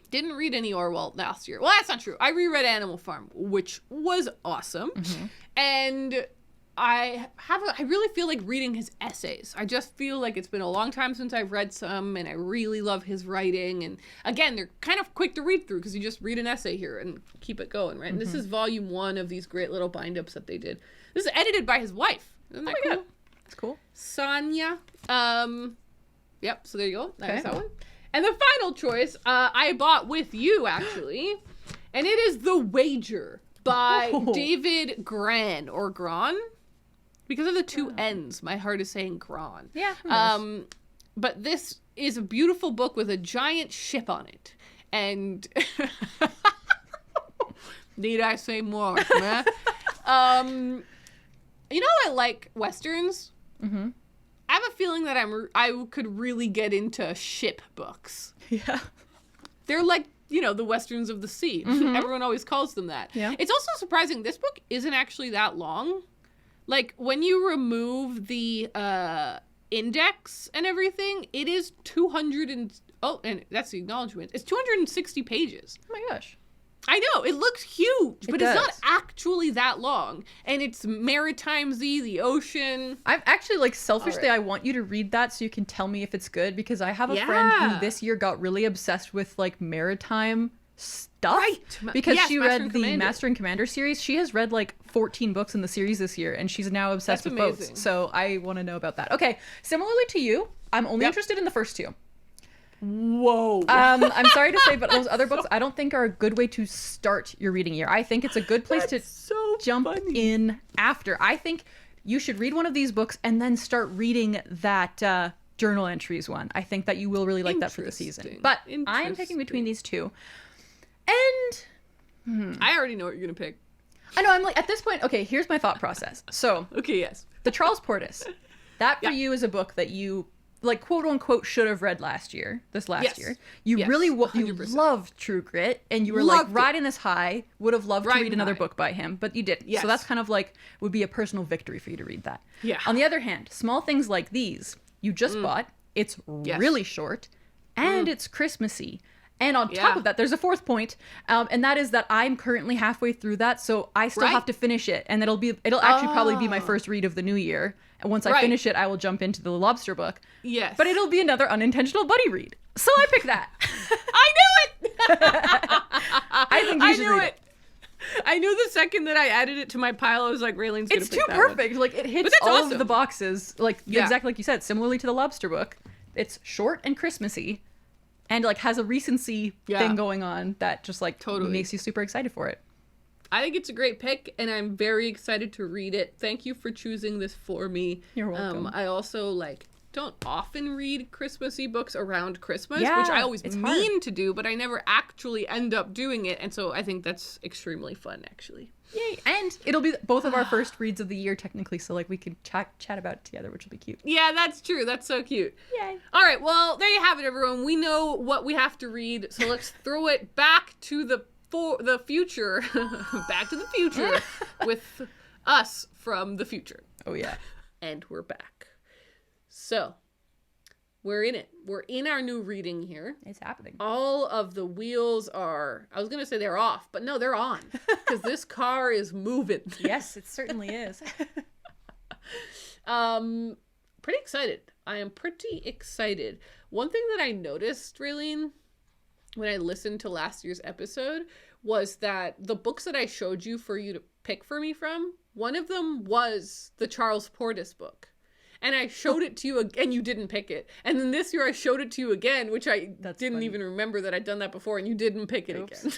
Didn't read any Orwell last year. Well, that's not true. I reread Animal Farm, which was awesome. And I really feel like reading his essays. I just feel like it's been a long time since I've read some, and I really love his writing. And again, they're kind of quick to read through because you just read an essay here and keep it going, right? And this is Volume 1 of these great little bind-ups that they did. This is edited by his wife. Isn't that cool? God. That's cool. Sonia. Yep, so there you go. That's that one. And the final choice I bought with you, actually, and it is The Wager by David Gran, or Gran. Because of the 2 N's, my heart is saying Gran. Yeah. But this is a beautiful book with a giant ship on it. And need I say more, man? You know, I like Westerns. I have a feeling that I could really get into ship books. Yeah. They're like, you know, the Westerns of the sea. Everyone always calls them that. Yeah. It's also surprising this book isn't actually that long. Like, when you remove the index and everything, it is 200 and that's the acknowledgement. It's 260 pages. Oh my gosh. I know, it looks huge, but it's not does. actually that long. And it's maritime the ocean. I'm actually, like, selfishly, I want you to read that so you can tell me if it's good, because I have a friend who this year got really obsessed with, like, maritime stuff. Right. Because she Master read and the Commander. Master and Commander series. She has read, like, 14 books in the series this year, and she's now obsessed with boats. So I want to know about that. Okay, similarly to you, I'm only interested in the first 2. Whoa. I'm sorry to say, but those other books I don't think are a good way to start your reading year. I think it's a good place to jump in after. I think you should read one of these books and then start reading that journal entries one. I think that you will really like that for the season. But I am picking between these 2. And I already know what you're going to pick. I know, I'm like, at this point, okay, here's my thought process. So, okay, yes. The Charles Portis. That for you is a book that you like quote unquote should have read last year. You really you loved True Grit, and you were like riding this high. Would have loved to read another book by him, but you didn't. So that's kind of like would be a personal victory for you to read that. Yeah. On the other hand, small things like these you just bought. It's really short, and it's Christmassy. And on top of that, there's a fourth point, and that is that I'm currently halfway through that, so I still have to finish it, and it'll actually probably be my first read of the new year. And once I finish it, I will jump into the lobster book. Yes. But it'll be another unintentional buddy read. So I picked that. I knew it! I think you should read it. I knew the second that I added it to my pile, I was like, Raeleen's gonna pick that one. It's too perfect. Like, it hits all of the boxes. Like, exactly like you said, similarly to the lobster book. It's short and Christmassy. And, like, has a recency thing going on that just, like, makes you super excited for it. I think it's a great pick, and I'm very excited to read it. Thank you for choosing this for me. You're welcome. I also, like, don't often read Christmassy books around Christmas, which I always mean to do, but I never actually end up doing it. And so I think that's extremely fun, actually. Yay. And it'll be both of our first reads of the year, technically, so like we could chat about it together, which will be cute. Yeah, that's true. That's so cute. Yay. All right, well, there you have it, everyone. We know what we have to read, so let's throw it back to the future. Back to the future with us from the future. Oh, yeah. And we're back. So, we're in it. We're in our new reading here. It's happening. All of the wheels are, I was going to say they're off, but no, they're on. Because this car is moving. Yes, it certainly is. Pretty excited. I am pretty excited. One thing that I noticed, Raeleen, when I listened to last year's episode, was that the books that I showed you for you to pick for me from, one of them was the Charles Portis book. And I showed it to you again, and you didn't pick it. And then this year I showed it to you again, which I didn't even remember that I'd done that before, and you didn't pick it again.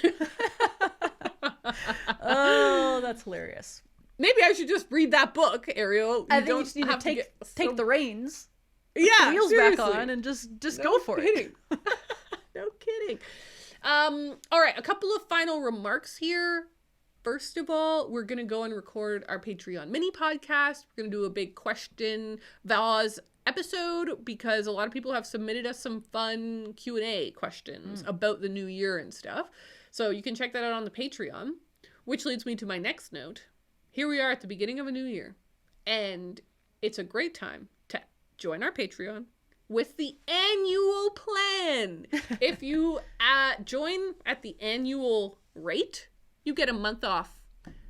Oh, that's hilarious. Maybe I should just read that book, Ariel. I think you just need to take the reins. Yeah, the wheels back on and just go for it. No kidding. All right, a couple of final remarks here. First of all, we're going to go and record our Patreon mini podcast. We're going to do a big question vase episode because a lot of people have submitted us some fun Q&A questions about the new year and stuff. So you can check that out on the Patreon, which leads me to my next note. Here we are at the beginning of a new year, and it's a great time to join our Patreon with the annual plan. If you join at the annual rate, you get a month off.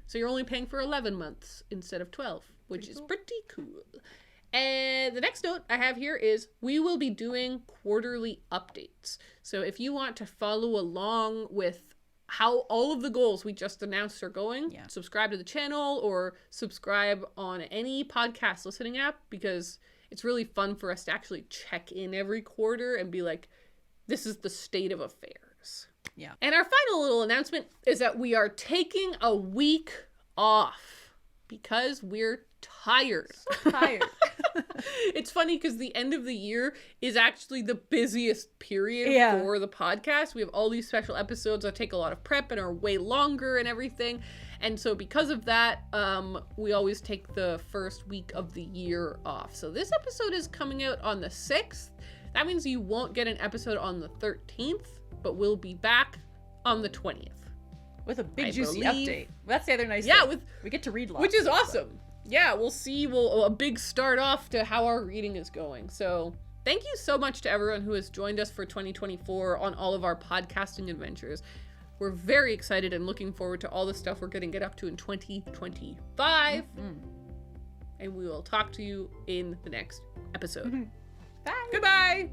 So you're only paying for 11 months instead of 12, which is pretty cool. And the next note I have here is we will be doing quarterly updates. So if you want to follow along with how all of the goals we just announced are going, subscribe to the channel or subscribe on any podcast listening app, because it's really fun for us to actually check in every quarter and be like, this is the state of affairs. Yeah. And our final little announcement is that we are taking a week off because we're tired. So tired. It's funny because the end of the year is actually the busiest period for the podcast. We have all these special episodes that take a lot of prep and are way longer and everything. And so because of that, we always take the first week of the year off. So this episode is coming out on the 6th. That means you won't get an episode on the 13th. But we'll be back on the 20th. With a big juicy update. That's the other nice thing. We get to read lots. Which is awesome. Yeah, we'll see. A big start off to how our reading is going. So thank you so much to everyone who has joined us for 2024 on all of our podcasting adventures. We're very excited and looking forward to all the stuff we're going to get up to in 2025. And we will talk to you in the next episode. Bye. Goodbye.